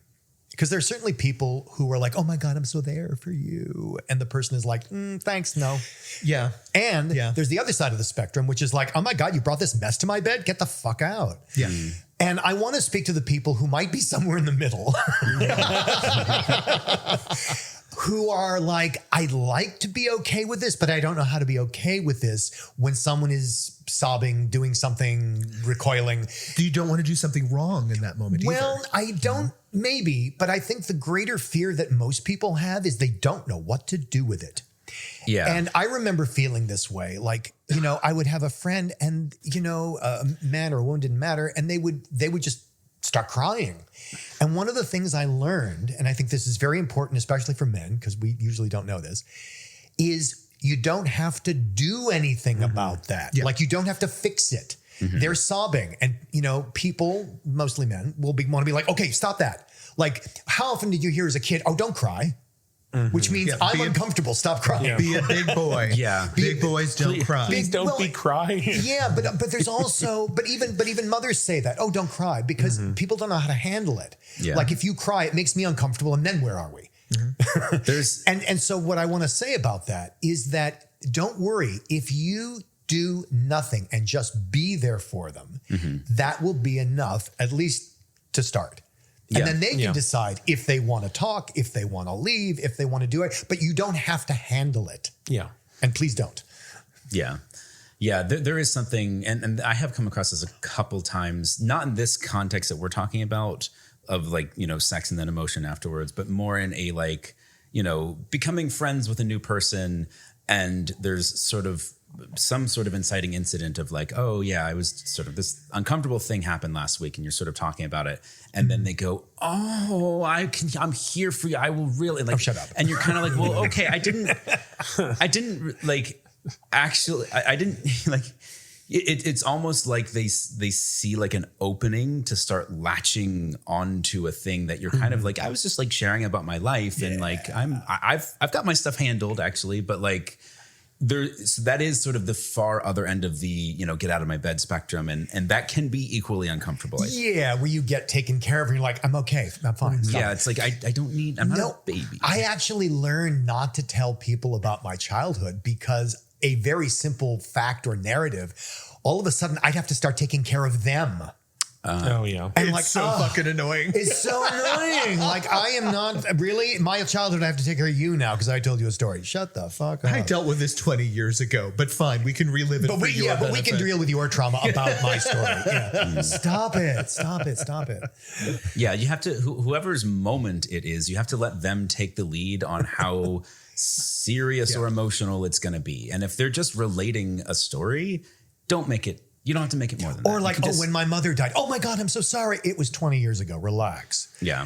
because there's certainly people who are like, oh my God, I'm so there for you. And the person is like, thanks, no. Yeah. And there's the other side of the spectrum, which is like, oh my God, you brought this mess to my bed? Get the fuck out. Yeah. And I want to speak to the people who might be somewhere in the middle. Who are like, I'd like to be okay with this, but I don't know how to be okay with this when someone is sobbing, doing something, recoiling. You don't want to do something wrong in that moment Well, either. I don't, maybe, but I think the greater fear that most people have is they don't know what to do with it. Yeah. And I remember feeling this way. Like, I would have a friend and, a man or a woman didn't matter. And they would just start crying. And one of the things I learned, and I think this is very important, especially for men, because we usually don't know this, is you don't have to do anything about that. Yeah. Like you don't have to fix it. They're sobbing. And, people, mostly men, want to be like, okay, stop that. Like, how often did you hear as a kid, oh, don't cry? Which means I'm uncomfortable. Stop crying. Yeah. Be a big boy. Big boys don't cry. Please don't be crying. Yeah, but there's also but even mothers say that. Oh, don't cry because people don't know how to handle it. Yeah. Like if you cry, it makes me uncomfortable, and then where are we? There's And so what I want to say about that is that don't worry if you do nothing and just be there for them. That will be enough, at least to start. And then they can decide if they want to talk, if they want to leave, if they want to do it. But you don't have to handle it. Yeah. And please don't. Yeah. Yeah, there is something, and I have come across this a couple times, not in this context that we're talking about of sex and then emotion afterwards, but more in a becoming friends with a new person. And there's some sort of inciting incident of like, oh yeah, I was this uncomfortable thing happened last week, and you're sort of talking about it, and then they go, oh, I'm here for you. I will really shut up. And you're kind of like, well, okay, I didn't actually, I didn't it's almost like they see like an opening to start latching onto a thing that you're kind of like, I was just like sharing about my life and like, I've got my stuff handled actually, but like, so that is sort of the far other end of the, get out of my bed spectrum. And that can be equally uncomfortable. Yeah, where you get taken care of and you're like, I'm okay. I'm fine. Stop. Yeah, it's like, I don't need, I'm not a baby. I actually learned not to tell people about my childhood because a very simple fact or narrative, all of a sudden I'd have to start taking care of them. Oh yeah. And It's so fucking annoying. It's so annoying. Like I am not really my childhood. I have to take care of you now because I told you a story. Shut the fuck up. I dealt with this 20 years ago, but fine, we can relive it. But we can deal with your trauma about my story. Yeah. Stop it. Yeah, you have to, whoever's moment it is, you have to let them take the lead on how serious or emotional it's going to be. And if they're just relating a story, you don't have to make it more than that. Or like, when my mother died. Oh my God, I'm so sorry. It was 20 years ago. Relax. Yeah.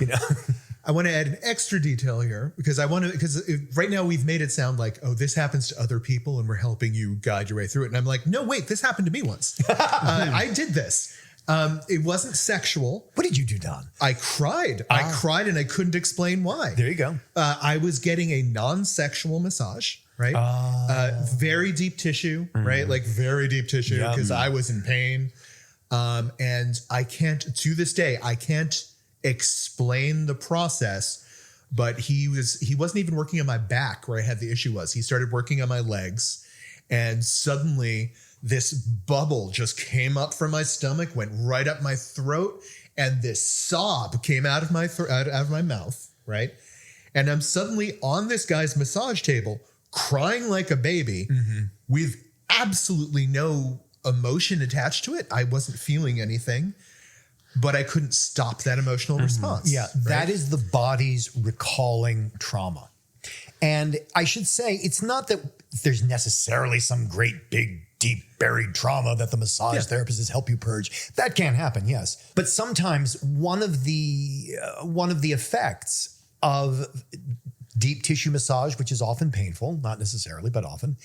I want to add an extra detail here because right now we've made it sound like, oh, this happens to other people and we're helping you guide your way through it. And I'm like, no, wait, this happened to me once. I did this. It wasn't sexual. What did you do, Don? I cried. I cried and I couldn't explain why. There you go. I was getting a non-sexual massage, right? Very deep tissue, right? Like very deep tissue because I was in pain. And to this day, I can't explain the process, but he wasn't even working on my back where I had the issue was. He started working on my legs, and suddenly this bubble just came up from my stomach, went right up my throat, and this sob came out of my out of my mouth, right? And I'm suddenly on this guy's massage table crying like a baby with absolutely no emotion attached to it. I wasn't feeling anything, but I couldn't stop that emotional response. Yeah, right? That is the body's recalling trauma. And I should say, it's not that there's necessarily some great big deep buried trauma that the massage therapist has helped you purge. That can happen, yes. But sometimes one of the effects of deep tissue massage, which is often painful, not necessarily, but often,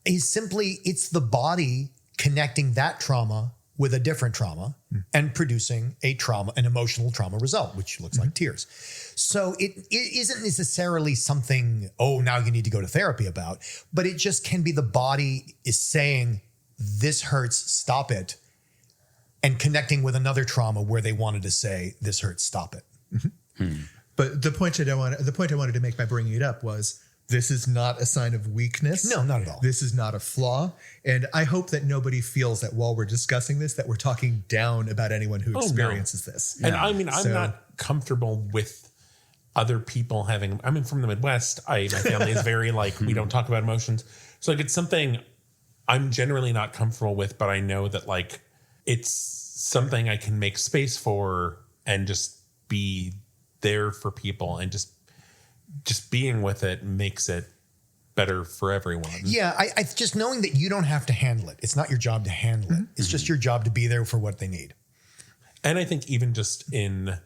is simply it's the body connecting that trauma with a different trauma and producing an emotional trauma result, which looks like tears. So it isn't necessarily something, oh, now you need to go to therapy about, but it just can be the body is saying, this hurts, stop it, and connecting with another trauma where they wanted to say, this hurts, stop it. But the point I wanted to make by bringing it up was, this is not a sign of weakness. No, not at all. This is not a flaw. And I hope that nobody feels that while we're discussing this, that we're talking down about anyone who experiences this. And I mean, I'm not comfortable with other people having, from the Midwest. My family is very we don't talk about emotions. So it's something I'm generally not comfortable with, but I know that it's something I can make space for and just be there for people, and just being with it makes it better for everyone. Yeah, I just knowing that you don't have to handle it. It's not your job to handle it. It's just your job to be there for what they need. And I think even just in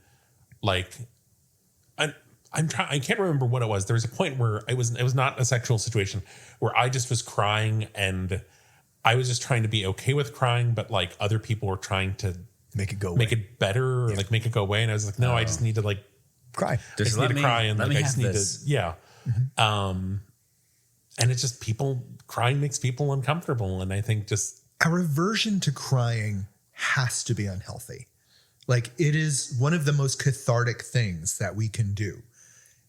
I can't remember what it was. There was a point where it was not a sexual situation, where I just was crying and I was just trying to be okay with crying, but other people were trying to make it go away. Make it better, or make it go away. And I was like, no, I just need to cry. I just need to cry, and I just need to, and it's just crying makes people uncomfortable. And I think just our aversion to crying has to be unhealthy. It is one of the most cathartic things that we can do.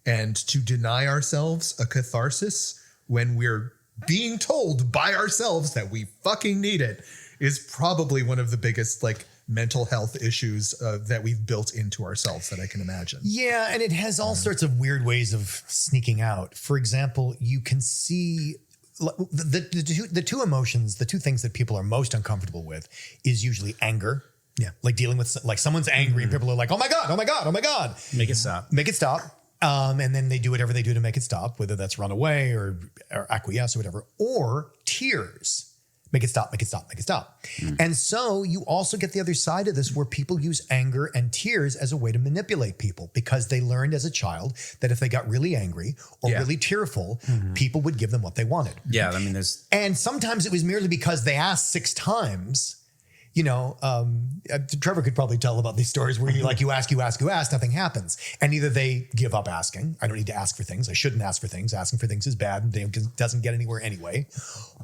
And to deny ourselves a catharsis when we're being told by ourselves that we fucking need it is probably one of the biggest, mental health issues that we've built into ourselves that I can imagine. Yeah, and it has all sorts of weird ways of sneaking out. For example, you can see the two emotions, the two things that people are most uncomfortable with is usually anger. Yeah, dealing with someone's angry and people are like, oh my God, oh my God, oh my God. Make it stop. Make it stop. And then they do whatever they do to make it stop, whether that's run away or acquiesce or whatever, or tears. Make it stop, make it stop, make it stop. And so you also get the other side of this where people use anger and tears as a way to manipulate people because they learned as a child that if they got really angry or really tearful, people would give them what they wanted. Yeah, And sometimes it was merely because they asked 6 times. Trevor could probably tell about these stories where you ask, nothing happens. And either they give up asking. I don't need to ask for things. I shouldn't ask for things. Asking for things is bad and doesn't get anywhere anyway.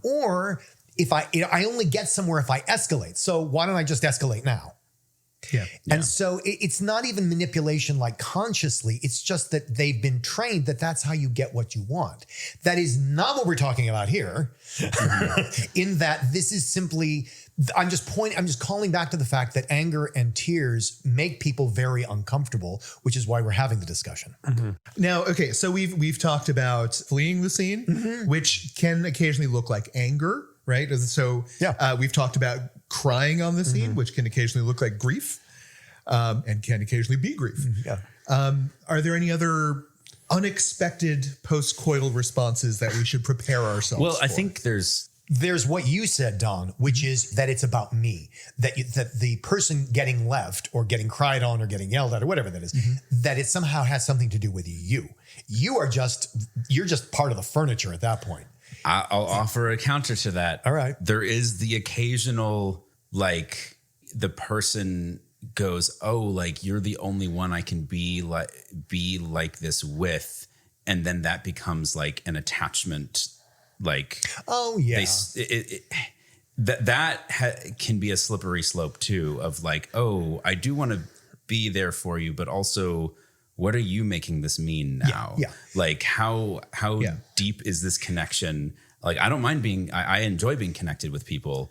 Or if I only get somewhere if I escalate. So why don't I just escalate now? Yeah. And so it's not even manipulation consciously. It's just that they've been trained that that's how you get what you want. That is not what we're talking about here. In that this is simply, I'm just calling back to the fact that anger and tears make people very uncomfortable, which is why we're having the discussion. Now, okay, so we've talked about fleeing the scene, which can occasionally look like anger, right? So we've talked about crying on the scene, which can occasionally look like grief, and can occasionally be grief. Are there any other unexpected post-coital responses that we should prepare ourselves for? I think there's there's what you said, Don, which is that it's about me, that the person getting left or getting cried on or getting yelled at or whatever that is, that it somehow has something to do with you. You're just part of the furniture at that point. I'll offer a counter to that. All right. There is the occasional, like, the person goes, oh, like, you're the only one I can be like this with. And then that becomes like an attachment. Like, oh yeah, can be a slippery slope too, of like, oh, I do want to be there for you, but also, what are you making this mean now? Yeah. Like, how deep is this connection? Like, I don't mind I enjoy being connected with people,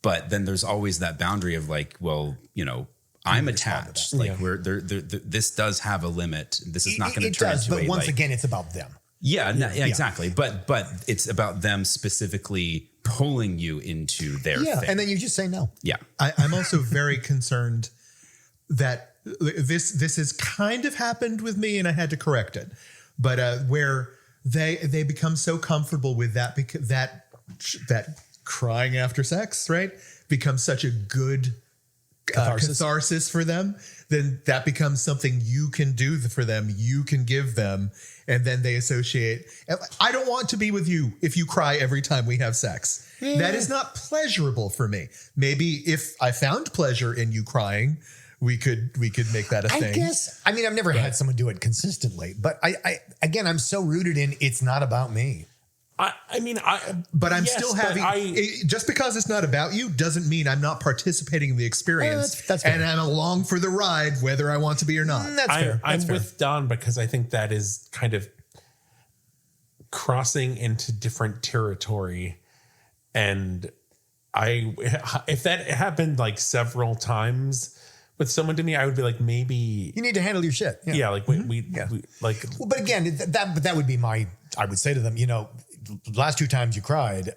but then there's always that boundary of like, well, you know, I'm attached. Like, this does have a limit. This is not going to turn into but once again, it's about them. Yeah, exactly. But it's about them specifically pulling you into their thing. And then you just say no. Yeah. I'm also very concerned that this has kind of happened with me and I had to correct it. But where they become so comfortable with that because that crying after sex, right, becomes such a good catharsis for them, then that becomes something you can do for them, you can give them, and then they associate. I don't want to be with you if you cry every time we have sex. Yeah. That is not pleasurable for me. Maybe if I found pleasure in you crying, we could make that a thing. I guess. I mean, I've never had someone do it consistently, but I'm so rooted in it's not about me. But I'm still having. Just because it's not about you doesn't mean I'm not participating in the experience. That's fair. And I'm along for the ride, whether I want to be or not. That's fair. I'm with Don because I think that is kind of crossing into different territory, and if that happened like several times with someone to me, I would be like, maybe you need to handle your shit. Yeah, like we like. Well, but again, that would be I would say to them, you know, last 2 times you cried,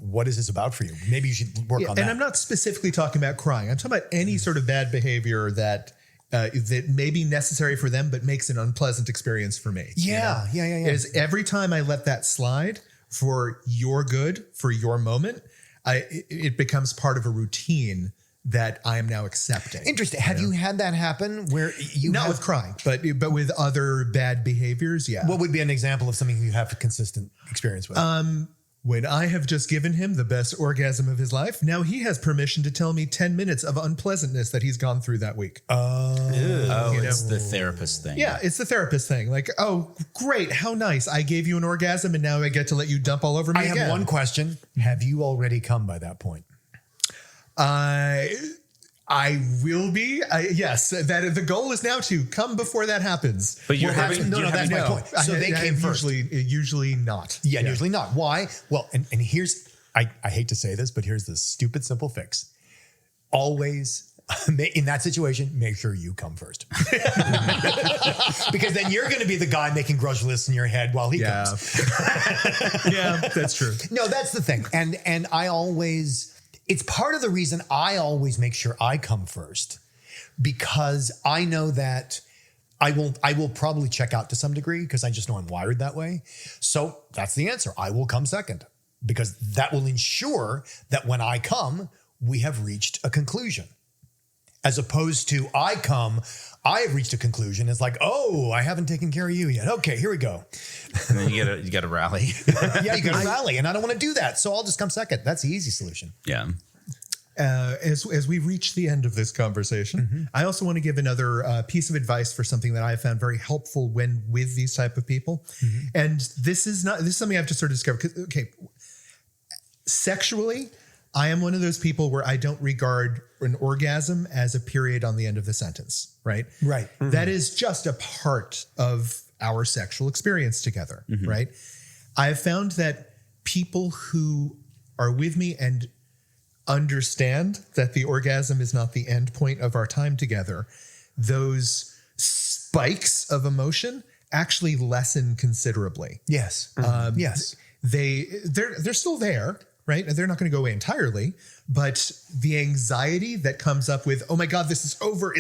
what is this about for you? Maybe you should work on that. And I'm not specifically talking about crying. I'm talking about any sort of bad behavior that may be necessary for them, but makes an unpleasant experience for me. Yeah. Is every time I let that slide for your good, for your moment, it becomes part of a routine that I am now accepting. Interesting. Have you had that happen where you not with crying, but with other bad behaviors? Yeah. What would be an example of something you have a consistent experience with? When I have just given him the best orgasm of his life, now he has permission to tell me 10 minutes of unpleasantness that he's gone through that week. It's the therapist thing. Yeah, it's the therapist thing. Like, oh, great. How nice. I gave you an orgasm and now I get to let you dump all over me again. I have one question. Have you already come by that point? I will be. Yes, that the goal is now to come before that happens. But you're that's my point. So they came first. Usually not. Yeah, usually not. Why? Well, and here's, I hate to say this, but here's the stupid simple fix. Always, in that situation, make sure you come first. Because then you're going to be the guy making grocery lists in your head while he comes. Yeah, that's true. No, that's the thing. And I always... It's part of the reason I always make sure I come first, because I know that I will probably check out to some degree because I just know I'm wired that way. So that's the answer. I will come second because that will ensure that when I come, we have reached a conclusion. As opposed to I have reached a conclusion. It's like, oh, I haven't taken care of you yet. Okay, here we go. And then you got to rally. Yeah, you got to rally, and I don't want to do that, so I'll just come second. That's the easy solution. Yeah. As we reach the end of this conversation, I also want to give another piece of advice for something that I have found very helpful when with these type of people. And this is something I've just sort of discovered. Okay, sexually, I am one of those people where I don't regard an orgasm as a period on the end of the sentence, right? Right. Mm-hmm. That is just a part of our sexual experience together, right? I have found that people who are with me and understand that the orgasm is not the end point of our time together, those spikes of emotion actually lessen considerably. Yes. Yes. They're still there. Right. And they're not going to go away entirely, but the anxiety that comes up with, oh my God, this is over.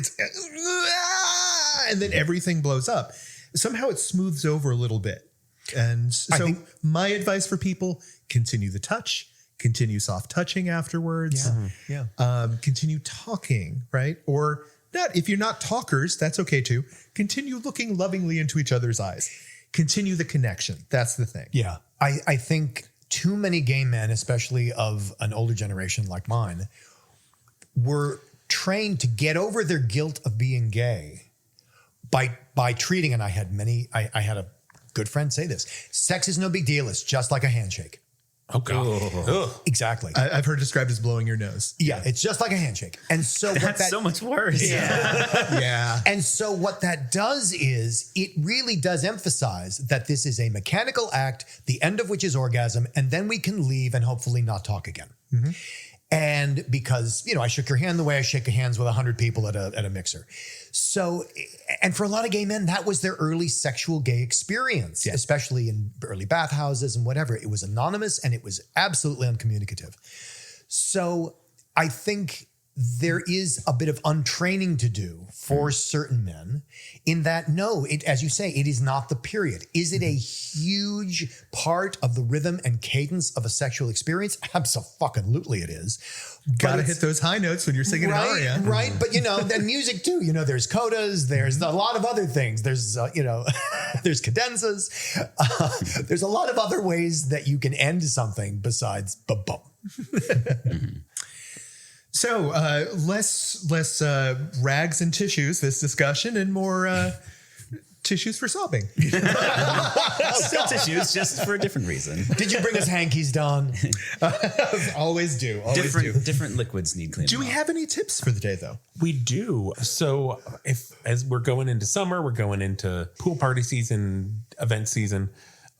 And then everything blows up. Somehow it smooths over a little bit. And so my advice for people, continue the touch, Continue soft touching afterwards. Continue talking, right? Or not. If you're not talkers, that's okay too. Continue looking lovingly into each other's eyes. Continue the connection. That's the thing. Yeah. I think too many gay men, especially of an older generation like mine, were trained to get over their guilt of being gay by treating, and I had a good friend say this, sex is no big deal. It's just like a handshake. Oh, God. Exactly. I've heard described as blowing your nose. Yeah, it's just like a handshake. And so That's so much worse. Yeah. And so what that does is it really does emphasize that this is a mechanical act, the end of which is orgasm, and then we can leave and hopefully not talk again. Mm-hmm. And because, I shook your hand the way I shake hands with 100 people at a mixer. So, and for a lot of gay men, that was their early sexual gay experience, especially in early bathhouses and whatever. It was anonymous and it was absolutely uncommunicative. So I think there is a bit of untraining to do for certain men in that, no, as you say, it is not the period. Is it a huge part of the rhythm and cadence of a sexual experience? Absolutely it is. Gotta hit those high notes when you're singing an aria. Right. But, then music too, there's codas, there's a lot of other things. There's, there's cadenzas. There's a lot of other ways that you can end something besides ba-bum. So less rags and tissues this discussion, and more tissues for sobbing. Still tissues, just for a different reason. Did you bring us hankies, Don? Always do. Different liquids need cleaning. Do we have any tips for the day, though? We do. So as we're going into summer, we're going into pool party season, event season.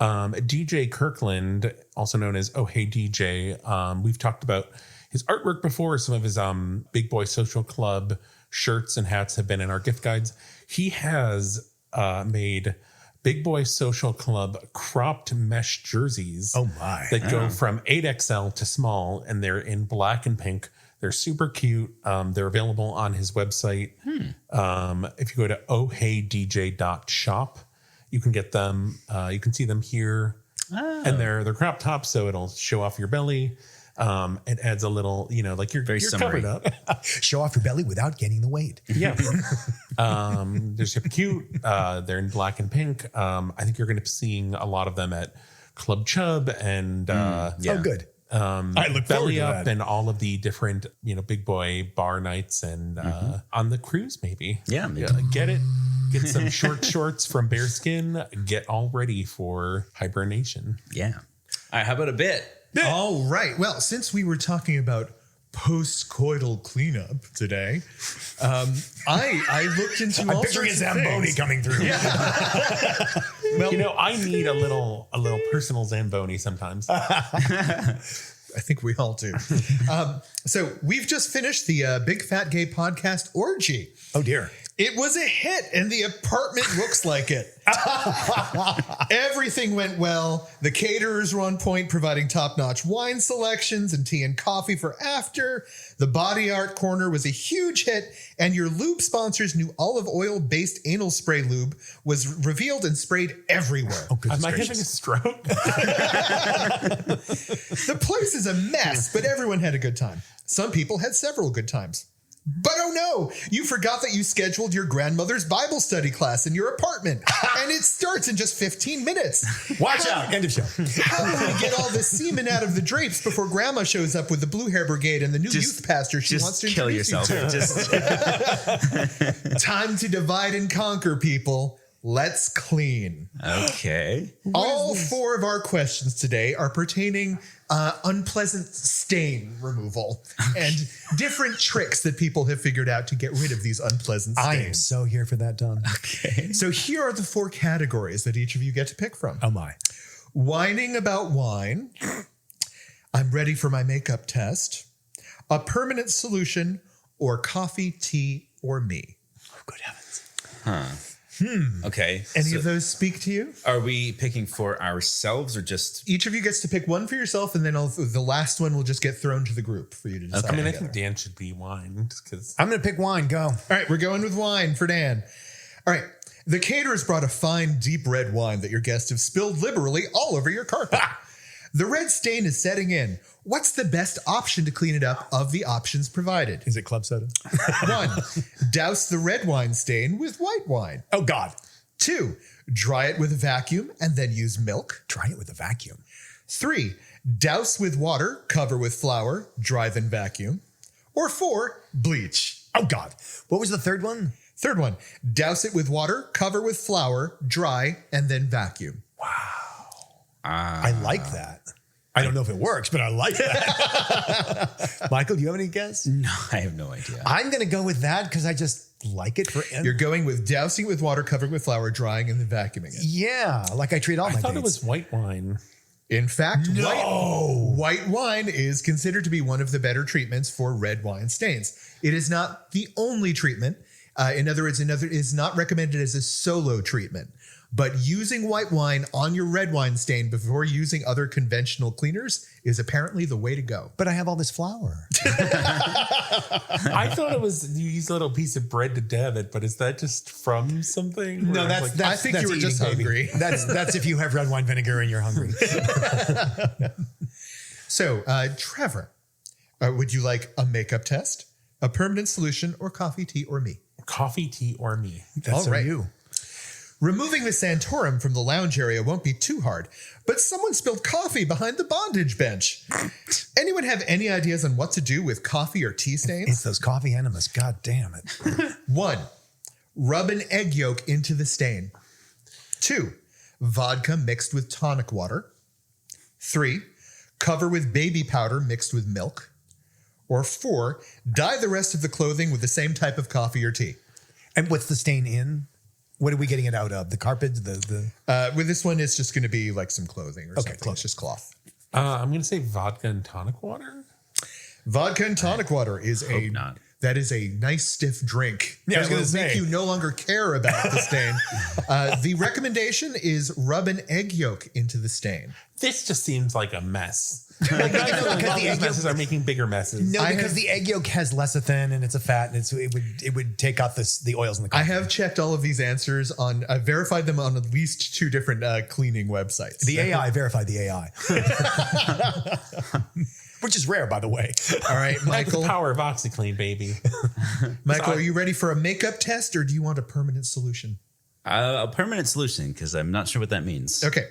DJ Kirkland, also known as Oh Hey DJ, we've talked about his artwork before. Some of his Big Boy Social Club shirts and hats have been in our gift guides. He has made Big Boy Social Club cropped mesh jerseys. Oh my! That go from 8XL to small, and they're in black and pink. They're super cute. They're available on his website. If you go to ohheydj.shop, you can get them. You can see them here, and they're crop tops, so it'll show off your belly. It adds a little, like you're covered up. Show off your belly without gaining the weight. Yeah. They're super cute. They're in black and pink. I think you're going to be seeing a lot of them at Club Chub and Oh, good. I look forward Belly to Up that. and all of the different, big boy bar nights and on the cruise maybe. Yeah. Get some short shorts from Bearskin. Get all ready for hibernation. Yeah. All right. How about a bit? All right. Well, since we were talking about post-coital cleanup today, I looked into all Picturing a sorts of Zamboni things. coming through. Well, I need a little personal Zamboni sometimes. I think we all do. So we've just finished the Big Fat Gay Podcast Orgy. Oh, dear. It was a hit, and the apartment looks like it. Everything went well. The caterers were on point, providing top-notch wine selections and tea and coffee for after. The body art corner was a huge hit, and your lube sponsor's new olive oil-based anal spray lube was revealed and sprayed everywhere. Oh, goodness Am I having a gracious. stroke? The place is a mess, but everyone had a good time. Some people had several good times. But oh no, you forgot that you scheduled your grandmother's Bible study class in your apartment, and it starts in just 15 minutes. Watch out. End of show. How do we get all the semen out of the drapes before grandma shows up with the Blue Hair Brigade and the new youth pastor she wants to kill introduce yourself. you to? Time to divide and conquer, people. Let's clean. Okay. All four of our questions today are pertaining unpleasant stain removal and different tricks that people have figured out to get rid of these unpleasant I am stains. so here for that, Don. Okay. So here are the four categories that each of you get to pick from. Oh, my. Whining about wine. I'm ready for my makeup test. A permanent solution, or coffee, tea, or me. Oh, good heavens. Okay. Any so of those speak to you? are we picking for ourselves or just? Each of you gets to pick one for yourself, and then the last one will just get thrown to the group for you to decide. I mean, I together. think Dan should be wine just because. I'm going to pick wine. Go. All right, we're going with wine for Dan. All right, the caterers brought a fine, deep red wine that your guests have spilled liberally all over your carpet. The red stain is setting in. What's the best option to clean it up of the options provided? Is it club soda? 1. Douse the red wine stain with white wine. Oh, God. 2. Dry it with a vacuum and then use milk. Try it with a vacuum. 3. Douse with water, cover with flour, dry then vacuum. Or 4. Bleach. Oh, God. What was the third one? Third one. Douse it with water, cover with flour, dry, and then vacuum. I like that. I don't know if it works, but I like that. Michael, do you have any guess? No, I have no idea. I'm going to go with that because I just like it. You're going with dousing it with water, covering with flour, drying, and then vacuuming it. Yeah, like I treat all I my thought dates. it was white wine. In fact, No. white wine is considered to be one of the better treatments for red wine stains. It is not the only treatment. In other words, it is not recommended as a solo treatment. But using white wine on your red wine stain before using other conventional cleaners is apparently the way to go. But I have all this flour. I thought it was you use a little piece of bread to dab it, but is that just from something? No, Or that's, like- that's I think that's you were eating, just baby. hungry. That's if you have red wine vinegar and you're hungry. So, Trevor, would you like a makeup test, a permanent solution, or coffee, tea, or me? coffee, tea, or me. That's All right. you. Removing the Santorum from the lounge area won't be too hard, but someone spilled coffee behind the bondage bench. Anyone have any ideas on what to do with coffee or tea It's stains? those coffee enemas. God damn it. 1. Rub an egg yolk into the stain. 2. Vodka mixed with tonic water. 3. Cover with baby powder mixed with milk. Or 4. Dye the rest of the clothing with the same type of coffee or tea. And what's the stain in? What are we getting it out of? The carpet? With this one, it's just going to be like some clothing or something. clothing. It's just cloth. I'm going to say vodka and tonic water. Vodka and tonic water is not. that is a nice stiff drink. Yeah, I was that will gonna make say. you no longer care about the stain. The recommendation is rub an egg yolk into the stain. This just seems like a mess. because All the these egg yolk, messes are making bigger messes. no, I because have- the egg yolk has lecithin and it's a fat, and it would take out the oils in the I coffee. have checked all of these answers on. I verified them on at least 2 different cleaning websites. The AI verified the AI, which is rare, by the way. All right, That's the Michael. power of OxyClean, baby. Michael, are you ready for a makeup test, or do you want a permanent solution? A permanent solution, because I'm not sure what that means. Okay.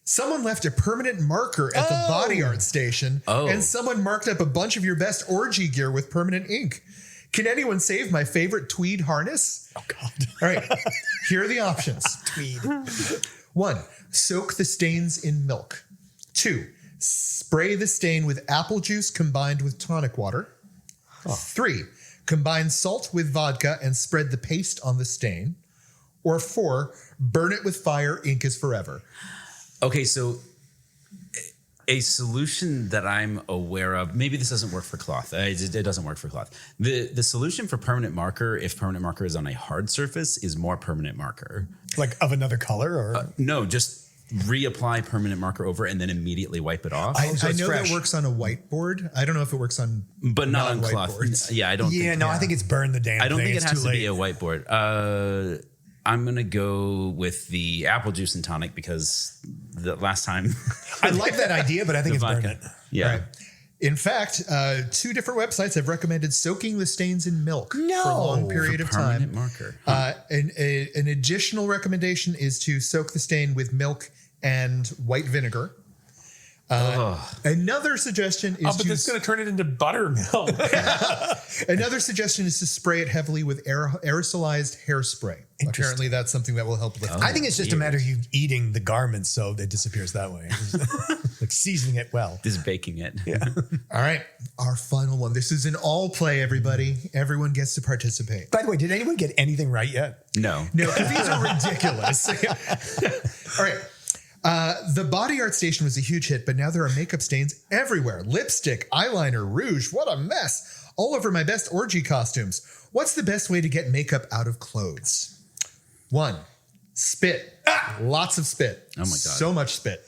Someone left a permanent marker at the body art station, and someone marked up a bunch of your best orgy gear with permanent ink. Can anyone save my favorite tweed harness? Oh God! All right, here are the options. Tweed. 1. Soak the stains in milk. 2. Spray the stain with apple juice combined with tonic water. 3. Combine salt with vodka and spread the paste on the stain. Or 4. Burn it with fire, ink is forever. Okay, so a solution that I'm aware of, maybe this doesn't work for cloth. It doesn't work for cloth. The solution for permanent marker, if permanent marker is on a hard surface, is more permanent marker. Like of another color, or No, just reapply permanent marker over and then immediately wipe it off. I it's know fresh. that works on a whiteboard. I don't know if it works on but not on cloth. non-whiteboards. Yeah, I don't yeah, think no, I think it's burn the damn. I don't thing. think it It's has too to be late. a whiteboard. I'm gonna go with the apple juice and tonic because the last time I like that idea, but I think the it's burn vodka. it. Yeah. Right. In fact, 2 different websites have recommended soaking the stains in milk for a long period of Permanent time. marker. An additional recommendation is to soak the stain with milk and white vinegar. Another suggestion is But this is going to turn it into buttermilk. another suggestion is to spray it heavily with aerosolized hairspray. Apparently, that's something that will help lift. I think it's just a matter of you eating the garment so it disappears that way. Like seasoning it well. Just baking it. Yeah. All right, our final one. This is an all play, everybody. Everyone gets to participate. By the way, did anyone get anything right yet? No. No, because these are ridiculous. All right. The body art station was a huge hit, but now there are makeup stains everywhere. Lipstick, eyeliner, rouge. What a mess. All over my best orgy costumes. What's the best way to get makeup out of clothes? 1. Spit. Lots of spit. Oh my God. So much spit.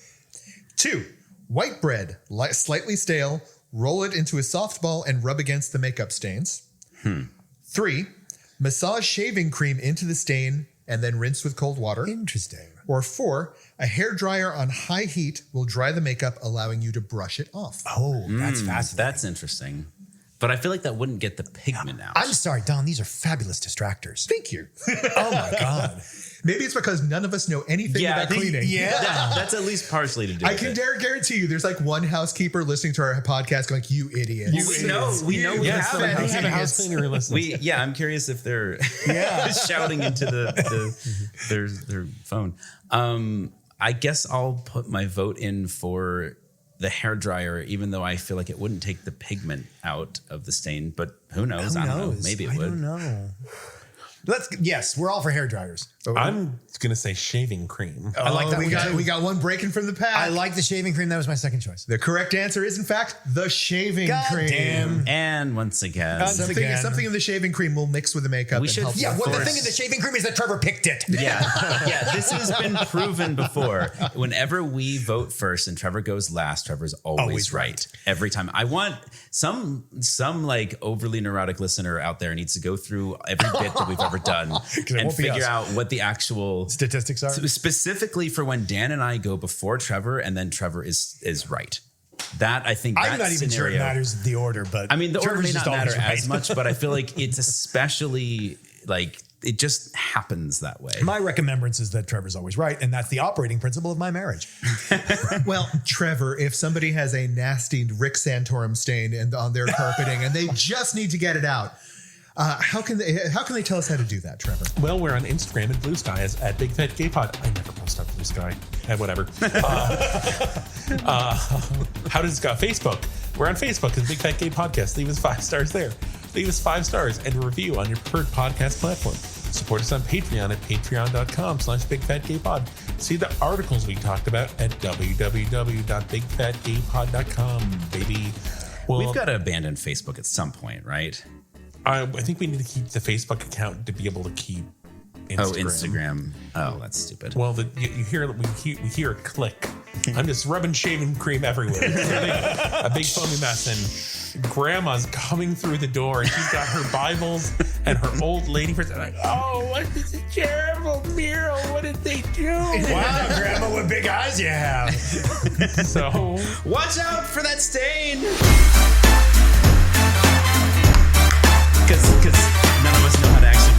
2. White bread, slightly stale. Roll it into a soft ball and rub against the makeup stains. 3. Massage shaving cream into the stain and then rinse with cold water. Interesting. Or 4, a hairdryer on high heat will dry the makeup, allowing you to brush it off. Oh, that's fascinating. That's interesting. But I feel like that wouldn't get the pigment out. I'm sorry, Don. These are fabulous distractors. Thank you. Oh my God. Maybe it's because none of us know anything about cleaning. That's at least partially to do I with can it. guarantee you there's like one housekeeper listening to our podcast going, you idiot. We know we have we have a it. house cleaner who listens. I'm curious if they're shouting into their phone. I guess I'll put my vote in for the hairdryer, even though I feel like it wouldn't take the pigment out of the stain. But who knows? I don't know. Maybe it would. I don't know. Yes, we're all for hair dryers. I'm gonna say shaving cream. I like that. We got one breaking from the pack. I like the shaving cream. That was my second choice. The correct answer is, in fact, the shaving cream. Damn. And once again, Something in the shaving cream will mix with the makeup. We should- and help Yeah, with well, the force. thing in the shaving cream is that Trevor picked it. this has been proven before. Whenever we vote first and Trevor goes last, Trevor's always right every time. I want some like overly neurotic listener out there needs to go through every bit that we've ever done and won't be figure us. out what the actual Statistics are. specifically for when Dan and I go before Trevor and then Trevor is right. That I think I'm not even sure it matters the order, but I mean, the order Trevor's may just not matter always as much, but I feel like it's especially like it just happens that way. My remembrance is that Trevor's always right, and that's the operating principle of my marriage. Well, Trevor, if somebody has a nasty Rick Santorum stain on their carpeting and they just need to get it out, how can they tell us how to do that, Trevor? Well, we're on Instagram and Blue Sky as at Big Fat Gay Pod. I never post on Blue Sky. Whatever. How does it go? Facebook. We're on Facebook as Big Fat Gay Podcast. Leave us 5 stars there. Leave us 5 stars and a review on your preferred podcast platform. Support us on Patreon at patreon.com/bigfatgaypod. See the articles we talked about at www.bigfatgaypod.com, baby. Well, We've got to abandon Facebook at some point, right? I think we need to keep the Facebook account to be able to keep Instagram. Oh, Instagram. Oh, that's stupid. Well, we hear a click. I'm just rubbing shaving cream everywhere. It's a big foamy mess, and Grandma's coming through the door, and she's got her Bibles and her old lady friends. Like, oh, what is a terrible mural? What did they do? Wow, Grandma, what big eyes you have. So Watch out for that stain. Because none of us know how to actually